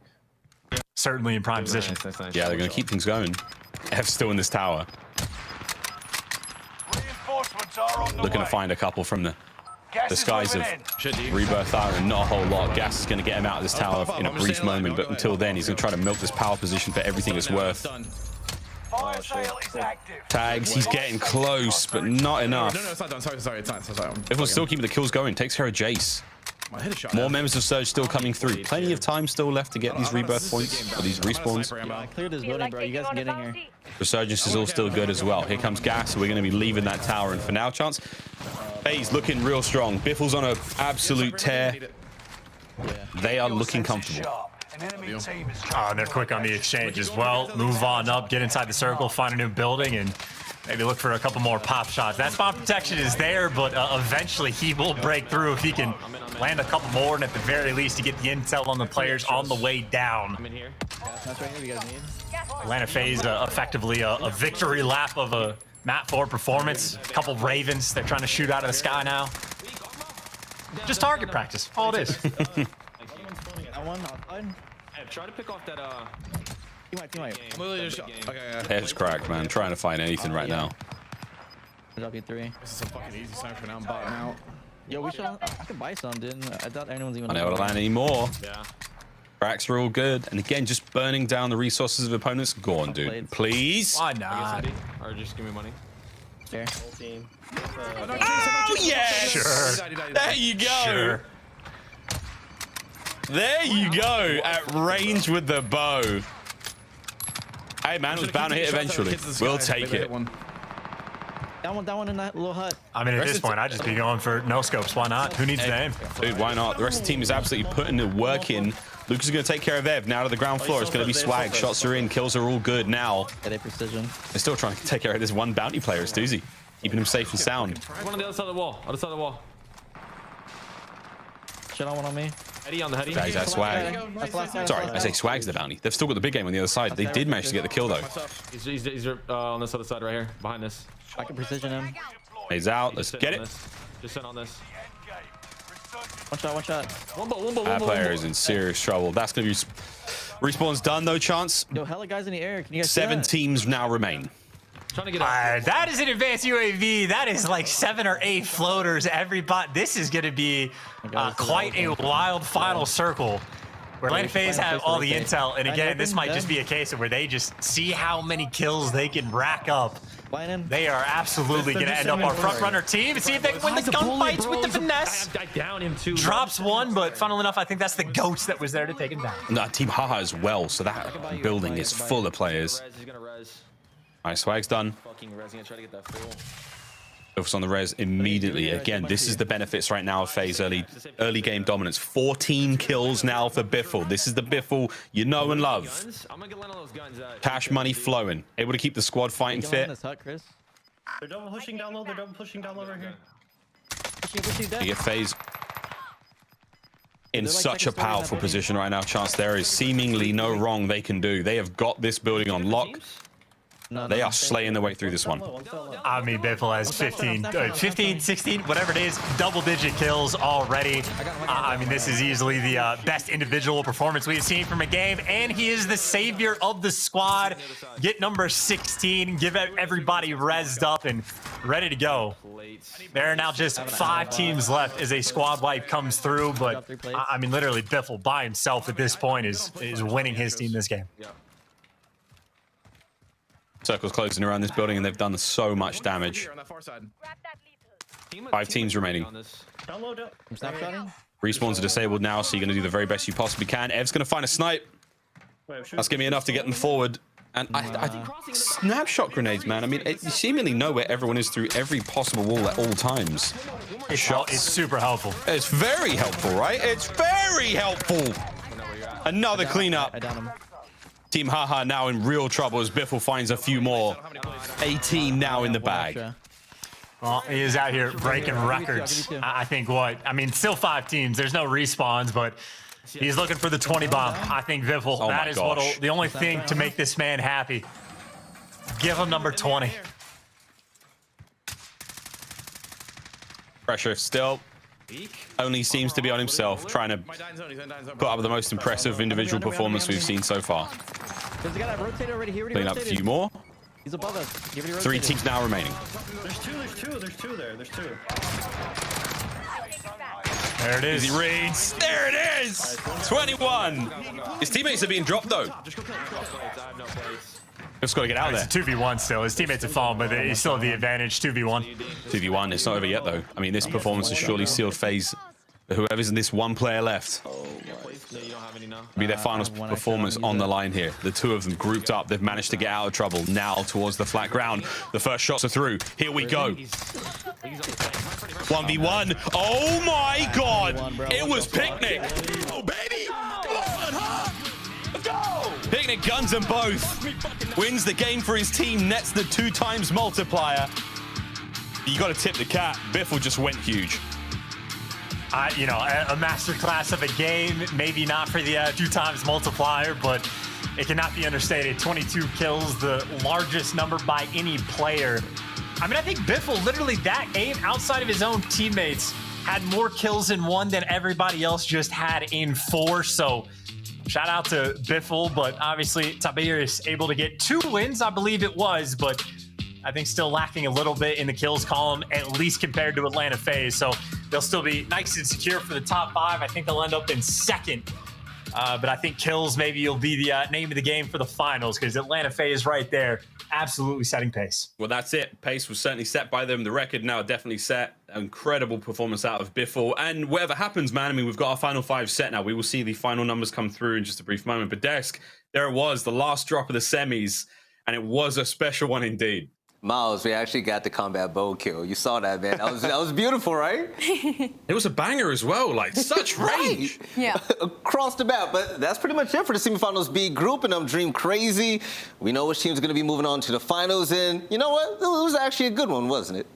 Certainly in prime position. Yeah, they're going to keep things going. Ev's still in this tower. Looking to find a couple from the skies of Rebirth Island. Not a whole lot. Gas is going to get him out of this tower in a brief moment, but until then, he's going to try to milk this power position for everything it's worth. Tags, he's getting close, but not enough. No, it's not done. Sorry. It's not. If we're still keeping the kills going, takes care of Jace. More members of Surge still coming through. Plenty of time still left to get these rebirth points, or these respawns. Clear this building, bro. You guys can get in here. Resurgence is all still good as well. Here comes Gas, so we're going to be leaving that tower. And for now, chance, FaZe looking real strong. Biffle's on an absolute tear. They are looking comfortable. Oh, and they're quick on the exchange as well. Move on up, get inside the circle, find a new building, and maybe look for a couple more pop shots. That spawn protection is there, but eventually he will break through if he can land a couple more, and at the very least, to get the intel on the players on the way down. I'm in here. That's right here. You guys need. Atlanta FaZe effectively a victory lap of a map 4 performance. A couple Ravens they're trying to shoot out of the sky now. Just target practice, all it is. Got one outside. Hey, try to pick off that. Teammate. I'm literally just, okay. Head's cracked, man. Trying to find anything right now. Drop you 3. This is a fucking easy sniper now. I'm botting out. Yo, we should. I could buy some, didn't I? Doubt anyone's even. Not able to land anymore. Yeah. Cracks are all good. And again, just burning down the resources of opponents. Go on, dude. Please. Why not? Or just give me money. Sure. Oh, yeah. Sure. There you go. Sure. There you go. At range with the bow. Hey, man, it was bound to hit eventually. We'll take it. That one in that little hut. I mean, at this point, I'd just be going for no scopes. Why not? Who needs the aim? Dude, why not? The rest of the team is absolutely putting the work in. Lucas is going to take care of Ev. Now to the ground floor. It's going to be swag. Shots are in. Kills are all good now. Get a precision. They're still trying to take care of this one bounty player. It's Doozy. Keeping him safe and sound. One on the other side of the wall. Other side of the wall. Shit on one on me. Heady on the heady. He's that swag. Sorry, I say swag's the bounty. They've still got the big game on the other side. They did manage to get the kill, though. He's on this other side right here. Behind this. I can precision him. He's out. Let's get it. Just sit on this. One shot. That player is in serious trouble. That's going to be... Respawn's done, no chance. Yo, hella guys in the air. Can you guys see 7 that? teams now remain. Trying to get out. That is an advanced UAV. That is like 7 or 8 floaters. This is going to be quite a wild final circle. Where Lane FaZe have all the intel. And again, this might just be a case of where they just see how many kills they can rack up. They are absolutely going to end up our front runner team and see if they can win the gunfights with the finesse. Drops one, but funnily enough, I think that's the GOATs that was there to take him down. No, Team Haha as well, so that building is full of players. All right, swag's done. Focus on the res immediately. Again, this is the benefits right now of FaZe early game dominance. 14 kills now for Biffle. This is the Biffle you know and love. Cash money flowing. Able to keep the squad fighting fit. They're double pushing down low. They're double pushing down low right here. You get FaZe in such a powerful position right now. Chance, there is seemingly no wrong they can do. They have got this building on lock. They are slaying their way through this one. I mean, Biffle has 15, 16, whatever it is, double-digit kills already. I mean, this is easily the best individual performance we've seen from a game, and he is the savior of the squad. Get number 16, give everybody rezzed up and ready to go. There are now just 5 teams left as a squad wipe comes through, but I mean, literally, Biffle by himself at this point is winning his team this game. Circle's closing around this building, and they've done so much damage. 5 teams remaining. Respawns are disabled now, so you're going to do the very best you possibly can. Ev's going to find a snipe. That's going to be enough to get them forward. And I think snapshot grenades, man. I mean, you seemingly know where everyone is through every possible wall at all times. It's super helpful. It's very helpful, right? It's very helpful. Another cleanup. Team Haha now in real trouble as Biffle finds a few more. 18 now in the bag. Well, he is out here breaking records. I think I mean, still 5 teams. There's no respawns, but he's looking for the 20 bomb. I think Biffle, that is the only thing to make this man happy. Give him number 20. Pressure still only seems to be on himself, trying to put up the most impressive individual performance we've seen so far. Clean up a few more. He's above us. 3 teams now remaining. There's two there. There it is. Easy reads. There it is. 21. His teammates are being dropped, though. Just got to get out there. It's a 2v1 still. His teammates have fallen, but he still have the advantage. 2v1. 2v1. It's not over yet, though. I mean, this performance has surely sealed FaZe. Whoever's in this one player left. Be their final performance on the line here. The 2 of them grouped up. They've managed to get out of trouble now towards the flat ground. The first shots are through. Here we go. 1v1. Oh my God. It was Picnic. Oh, baby. Picnic guns them both. Wins the game for his team. Nets the 2 times multiplier. You got to tip the cap. Biffle just went huge. You know, a masterclass of a game, maybe not for the 2 times multiplier, but it cannot be understated. 22 kills, the largest number by any player. I mean, I think Biffle, literally that aim outside of his own teammates, had more kills in 1 than everybody else just had in 4. So shout out to Biffle, but obviously Tiberius able to get 2 wins, I believe it was, but I think still lacking a little bit in the kills column, at least compared to Atlanta FaZe. So they'll still be nice and secure for the top 5. I think they'll end up in 2nd. But I think kills maybe will be the name of the game for the finals, because Atlanta FaZe right there, absolutely setting pace. Well, that's it. Pace was certainly set by them. The record now definitely set. Incredible performance out of Biffle. And whatever happens, man, I mean, we've got our final 5 set now. We will see the final numbers come through in just a brief moment. But Desk, there it was, the last drop of the semis. And it was a special one indeed. Miles, we actually got the combat bow kill. You saw that, man. That was beautiful, right? It was a banger as well. Like, such range. Yeah. Across the map. But that's pretty much it for the semifinals B group, and I'm Dream Crazy. We know which team's going to be moving on to the finals, and you know what? It was actually a good one, wasn't it?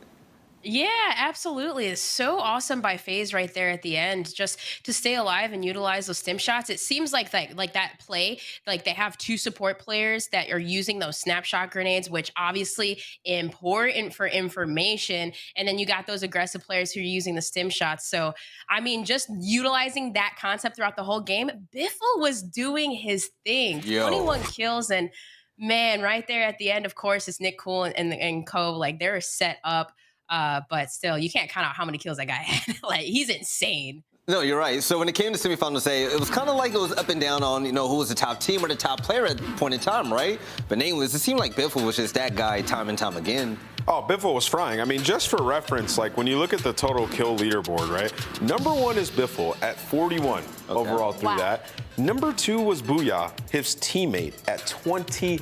Yeah, absolutely. It's so awesome by FaZe right there at the end, just to stay alive and utilize those stim shots. It seems like that play, like they have 2 support players that are using those snapshot grenades, which obviously important for information. And then you got those aggressive players who are using the stim shots. So, I mean, just utilizing that concept throughout the whole game, Biffle was doing his thing. 21 kills, and man, right there at the end, of course, it's Nick Cool and Co. Like, they're set up. But still, you can't count out how many kills that guy had. Like, he's insane. No, you're right. So when it came to semifinals A, it was kind of like it was up and down on, who was the top team or the top player at the point in time, right? But nameless, it seemed like Biffle was just that guy time and time again. Oh, Biffle was frying. I mean, just for reference, like when you look at the total kill leaderboard, right? Number 1 is Biffle at 41 overall through that. Number 2 was Booyah, his teammate, at 23.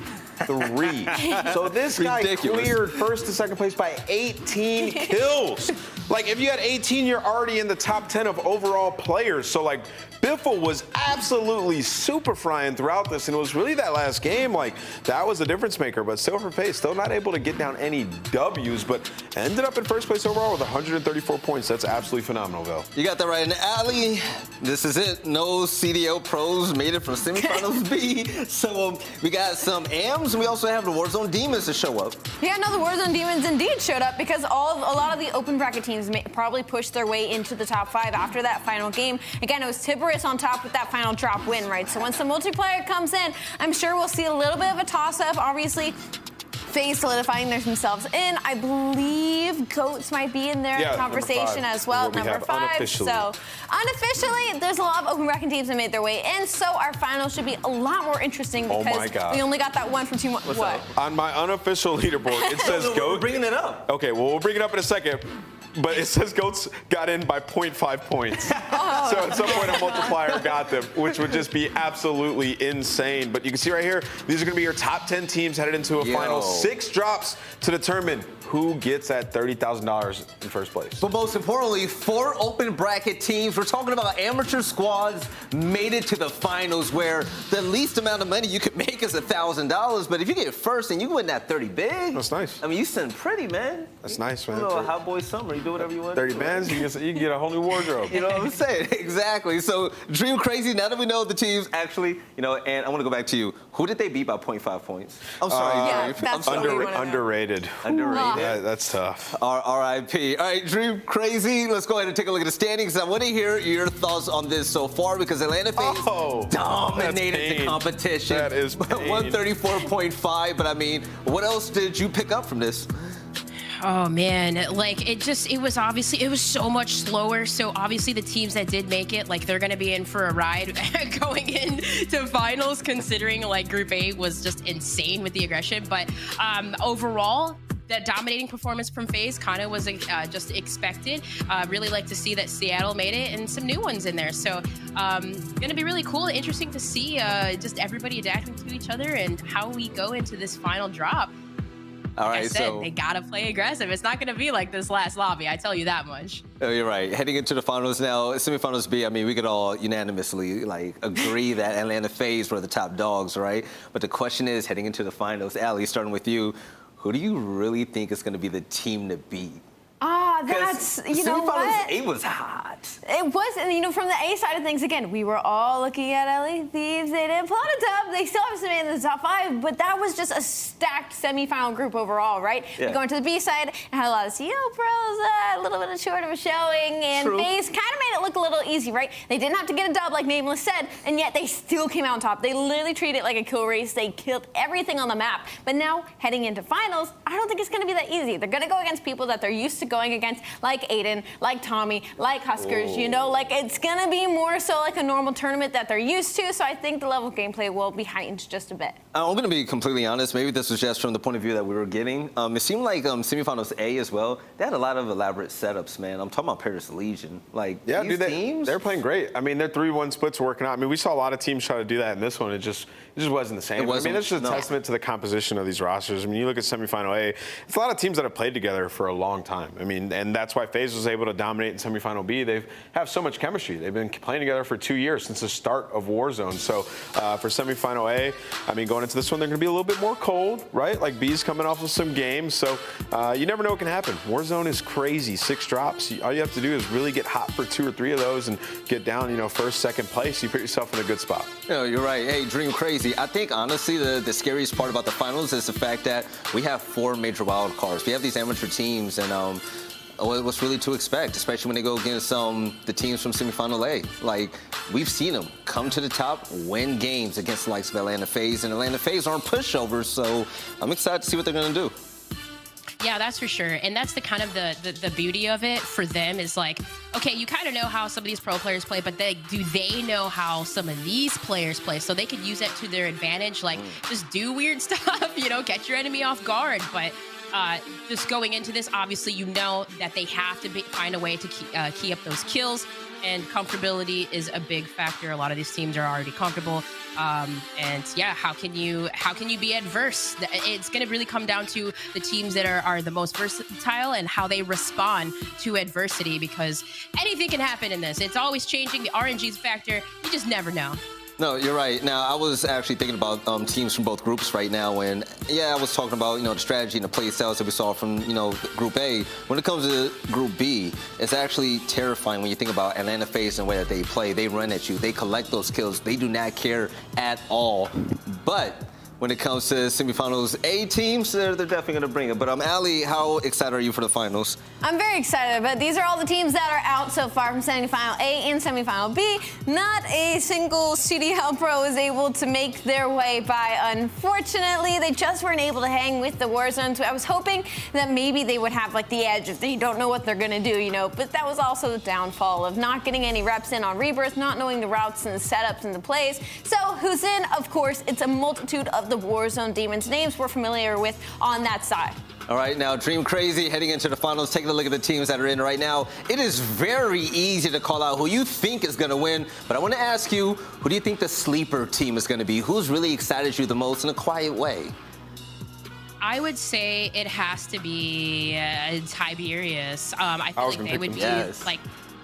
So this guy cleared first to second place by 18 kills. Like, if you had 18, you're already in the top 10 of overall players. So, like, Biffle was absolutely super frying throughout this, and it was really that last game, like, that was the difference maker. But still, for FaZe, still not able to get down any W's, but ended up in first place overall with 134 points. That's absolutely phenomenal, though. You got that right. In the alley, this is it. No CDL pros made it from semifinals B. So we got some AMs, and we also have the Warzone Demons to show up. Yeah, no, the Warzone Demons indeed showed up because a lot of the open bracket teams probably pushed their way into the top 5 after that final game. Again, it was Tiberius on top with that final drop win, right? So once the multiplayer comes in, I'm sure we'll see a little bit of a toss-up. Obviously, FaZe solidifying themselves in. I believe Goats might be in their conversation as well, number 5. So unofficially, there's a lot of open bracket teams that made their way in. So our final should be a lot more interesting because we only got that one from Team 1. What? On my unofficial leaderboard, it says Goats. We're bringing it up. Okay, well, we'll bring it up in a second. But it says Goats got in by 0.5 points. So at some point a multiplier got them, which would just be absolutely insane. But you can see right here, these are going to be your top 10 teams headed into a final. 6 drops to determine who gets that $30,000 in first place. But most importantly, 4 open bracket teams. We're talking about amateur squads made it to the finals, where the least amount of money you could make is $1,000. But if you get first and you win that 30 big, that's nice. I mean, you send pretty, man. That's nice, man. You know, a hot boy summer. You do whatever you want. 30 bands, you can get a whole new wardrobe. You know what I'm saying? Exactly. So Dream Crazy, now that we know the teams actually, and I want to go back to you. Who did they beat by 0.5 points? I'm sorry. Underrated. Underrated. Yeah, that's tough. R.I.P. All right, Dream Crazy. Let's go ahead and take a look at the standings. I want to hear your thoughts on this so far, because Atlanta FaZe dominated the competition. That is pain. 134.5. But I mean, what else did you pick up from this? Oh man, like it was so much slower. So obviously the teams that did make it, like they're gonna be in for a ride going into finals, considering like Group A was just insane with the aggression. But overall, that dominating performance from FaZe kind of was just expected. Really like to see that Seattle made it and some new ones in there. So gonna be really cool and interesting to see just everybody adapting to each other and how we go into this final drop. All right, I said, they gotta play aggressive. It's not gonna be like this last lobby, I tell you that much. Oh, you're right. Heading into the finals now, semifinals B, I mean, we could all unanimously agree that Atlanta FaZe were the top dogs, right? But the question is, heading into the finals, Allie, starting with you, who do you really think is gonna be the team to beat? That's, you know what? Semifinals A was hot. reps. It was, and you know, from the A side of things, again, we were all looking at LA Thieves. They didn't pull out a dub. They still haven't made it in the top 5, but that was just a stacked semifinal group overall, right? Yeah. Going to the B side, it had a lot of CDL pros, a little bit of short of a showing, and FaZe kind of made it look a little easy, right? They didn't have to get a dub like Nameless said, and yet they still came out on top. They literally treated it like a kill race. They killed everything on the map. But now, heading into finals, I don't think it's going to be that easy. They're going to go against people that they're used to going against, like Aiden, like Tommy, like Huskers, you know, like it's going to be more so like a normal tournament that they're used to, so I think the level of gameplay will be heightened just a bit. I'm going to be completely honest. Maybe this was just from the point of view that we were getting. It seemed like semifinals A as well, they had a lot of elaborate setups, man. I'm talking about Paris Legion. Like, yeah, these teams? They're playing great. I mean, their 3-1 splits working out. I mean, we saw a lot of teams try to do that in this one. It just wasn't the same. I mean, it's just a testament to the composition of these rosters. I mean, you look at semifinal A, it's a lot of teams that have played together for a long time. I mean, and that's why FaZe was able to dominate in semifinal B. They have so much chemistry. They've been playing together for 2 years since the start of Warzone. So for semifinal A, I mean, going into this one, they're going to be a little bit more cold, right? Like B's coming off of some games. So you never know what can happen. Warzone is crazy. 6 drops. All you have to do is really get hot for 2 or 3 of those and get down, you know, first, second place. You put yourself in a good spot. No, you're right. Hey, Dream Crazy. I think, honestly, the scariest part about the finals is the fact that we have 4 major wild cards. We have these amateur teams, and what's really to expect, especially when they go against the teams from semifinal A. Like, we've seen them come to the top, win games against the likes of Atlanta FaZe, and Atlanta FaZe aren't pushovers, so I'm excited to see what they're going to do. Yeah, that's for sure. And that's the kind of the beauty of it for them is like, okay, you kind of know how some of these pro players play, but do they know how some of these players play? So they could use it to their advantage, like just do weird stuff, you know, get your enemy off guard. But just going into this, obviously, you know that they have to find a way to key up those kills, and comfortability is a big factor. A lot of these teams are already comfortable. And yeah, how can you be adverse? It's going to really come down to the teams that are the most versatile and how they respond to adversity, because anything can happen in this. It's always changing. The RNG's factor. You just never know. No, you're right. Now, I was actually thinking about teams from both groups right now, and yeah, I was talking about, you know, the strategy and the play styles that we saw from, you know, Group A. When it comes to Group B, it's actually terrifying when you think about Atlanta FaZe and the way that they play. They run at you. They collect those kills. They do not care at all. But when it comes to semifinals A teams, they're definitely going to bring it. But Ali, how excited are you for the finals? I'm very excited, but these are all the teams that are out so far from semifinal A and semifinal B. Not a single CDL pro is able to make their way by, unfortunately. They just weren't able to hang with the Warzone. So I was hoping that maybe they would have like the edge if they don't know what they're going to do, you know. But that was also the downfall of not getting any reps in on Rebirth, not knowing the routes and the setups and the plays. So who's in? Of course, it's a multitude of the Warzone demons names we're familiar with on that side. All right, now Dream Crazy heading into the finals, taking a look at the teams that are in right now. It is very easy to call out who you think is going to win, but I want to ask you, who do you think the sleeper team is going to be? Who's really excited you the most in a quiet way? I would say it has to be Tiberius. I feel like they would be like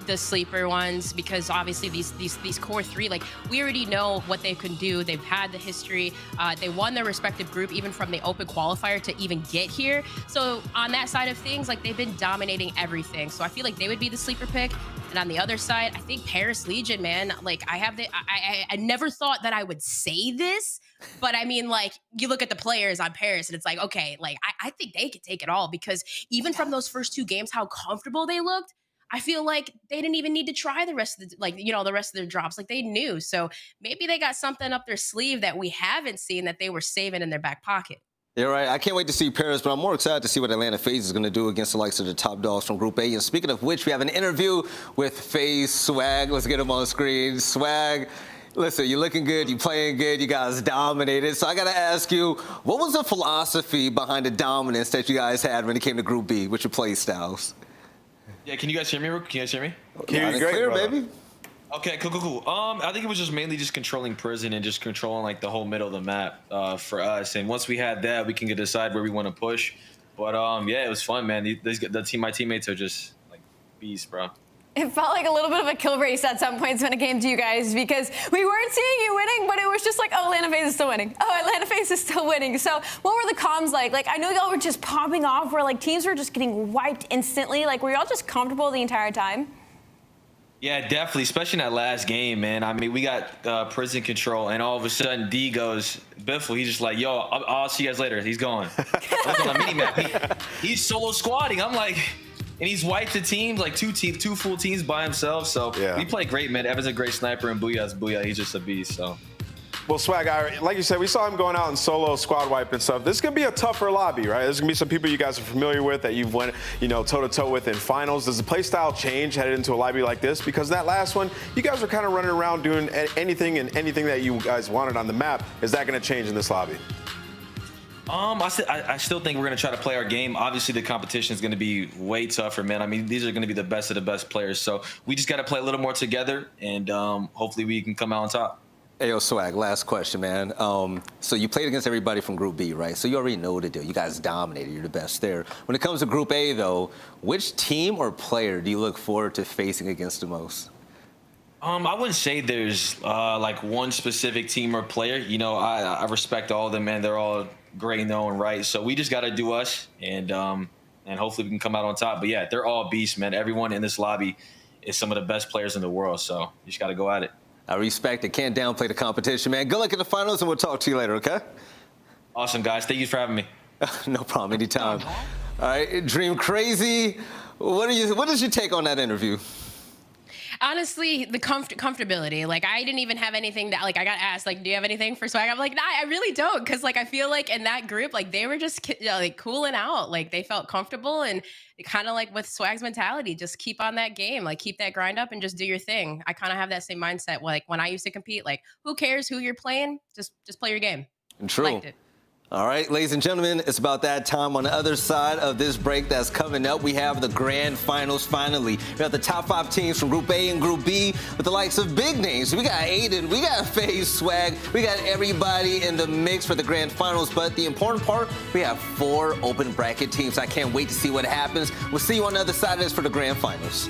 the sleeper ones, because obviously these core 3, like, we already know what they can do. They've had the history. They won their respective group even from the open qualifier to even get here. So on that side of things, like, they've been dominating everything. So I feel like they would be the sleeper pick. And on the other side, I think Paris Legion, man, like, I never thought that I would say this, but I mean, like, you look at the players on Paris and it's like, okay, like, I think they could take it all, because even from those first 2 games, how comfortable they looked, I feel like they didn't even need to try the rest of the rest of their drops. Like, they knew. So maybe they got something up their sleeve that we haven't seen that they were saving in their back pocket. You're right. I can't wait to see Paris, but I'm more excited to see what Atlanta FaZe is going to do against the likes of the top dogs from Group A. And speaking of which, we have an interview with FaZe Swag. Let's get him on screen. Swag, listen, you're looking good. You're playing good. You guys dominated. So I got to ask you, what was the philosophy behind the dominance that you guys had when it came to Group B with your play styles? Yeah, can you guys hear me? Can you guys hear me? Clear, baby. Okay, cool. I think it was just mainly just controlling prison and just controlling like the whole middle of the map for us. And once we had that, we can decide where we want to push. But yeah, it was fun, man. My teammates are just like beasts, bro. It felt like a little bit of a kill race at some points when it came to you guys, because we weren't seeing you winning, but it was just like, oh, Atlanta FaZe is still winning. Oh, Atlanta FaZe is still winning. So what were the comms like? Like, I know y'all were just popping off where like teams were just getting wiped instantly. Like, were y'all just comfortable the entire time? Yeah, definitely, especially in that last game, man. I mean, we got prison control, and all of a sudden, D goes, Biffle, he's just like, yo, I'll see you guys later. He's gone. Look on the mini-map. He's solo squatting. I'm like, and he's wiped the teams, like two full teams by himself. So we play great, man. Evan's a great sniper, and Booyah's Booyah. He's just a beast, so. Well, Swag, like you said, we saw him going out and solo squad wipe and stuff. This is going to be a tougher lobby, right? There's going to be some people you guys are familiar with that you've went, toe-to-toe with in finals. Does the play style change headed into a lobby like this? Because that last one, you guys were kind of running around doing anything and anything that you guys wanted on the map. Is that going to change in this lobby? I still think we're going to try to play our game. Obviously, the competition is going to be way tougher, man. I mean, these are going to be the best of the best players. So we just got to play a little more together, and hopefully we can come out on top. Hey, yo, Swag, last question, man. So you played against everybody from Group B, right? So you already know the deal. You guys dominated. You're the best there. When it comes to Group A, though, which team or player do you look forward to facing against the most? I wouldn't say there's like one specific team or player. I respect all of them, man. They're all great in their own right. So we just got to do us, and hopefully we can come out on top. But, yeah, they're all beasts, man. Everyone in this lobby is some of the best players in the world. So you just got to go at it. I respect it. Can't downplay the competition, man. Good luck in the finals, and we'll talk to you later, okay? Awesome, guys. Thank you for having me. No problem. Anytime. All right, Dream Crazy. What is your take on that interview? Honestly, the comfortability. Like, I didn't even have anything that, like, I got asked, like, do you have anything for Swag? I'm like, nah, I really don't. Because, like, I feel like in that group, like, they were just, like, cooling out. Like, they felt comfortable. And kind of like with Swag's mentality, just keep on that game. Like, keep that grind up and just do your thing. I kind of have that same mindset. Like, when I used to compete, like, who cares who you're playing? Just play your game. True. Liked it. All right, ladies and gentlemen, it's about that time. On the other side of this break that's coming up, we have the grand finals finally. We have the top 5 teams from Group A and Group B with the likes of big names. We got Aiden, we got FaZe, Swag, we got everybody in the mix for the grand finals. But the important part, we have 4 open bracket teams. I can't wait to see what happens. We'll see you on the other side of this for the grand finals.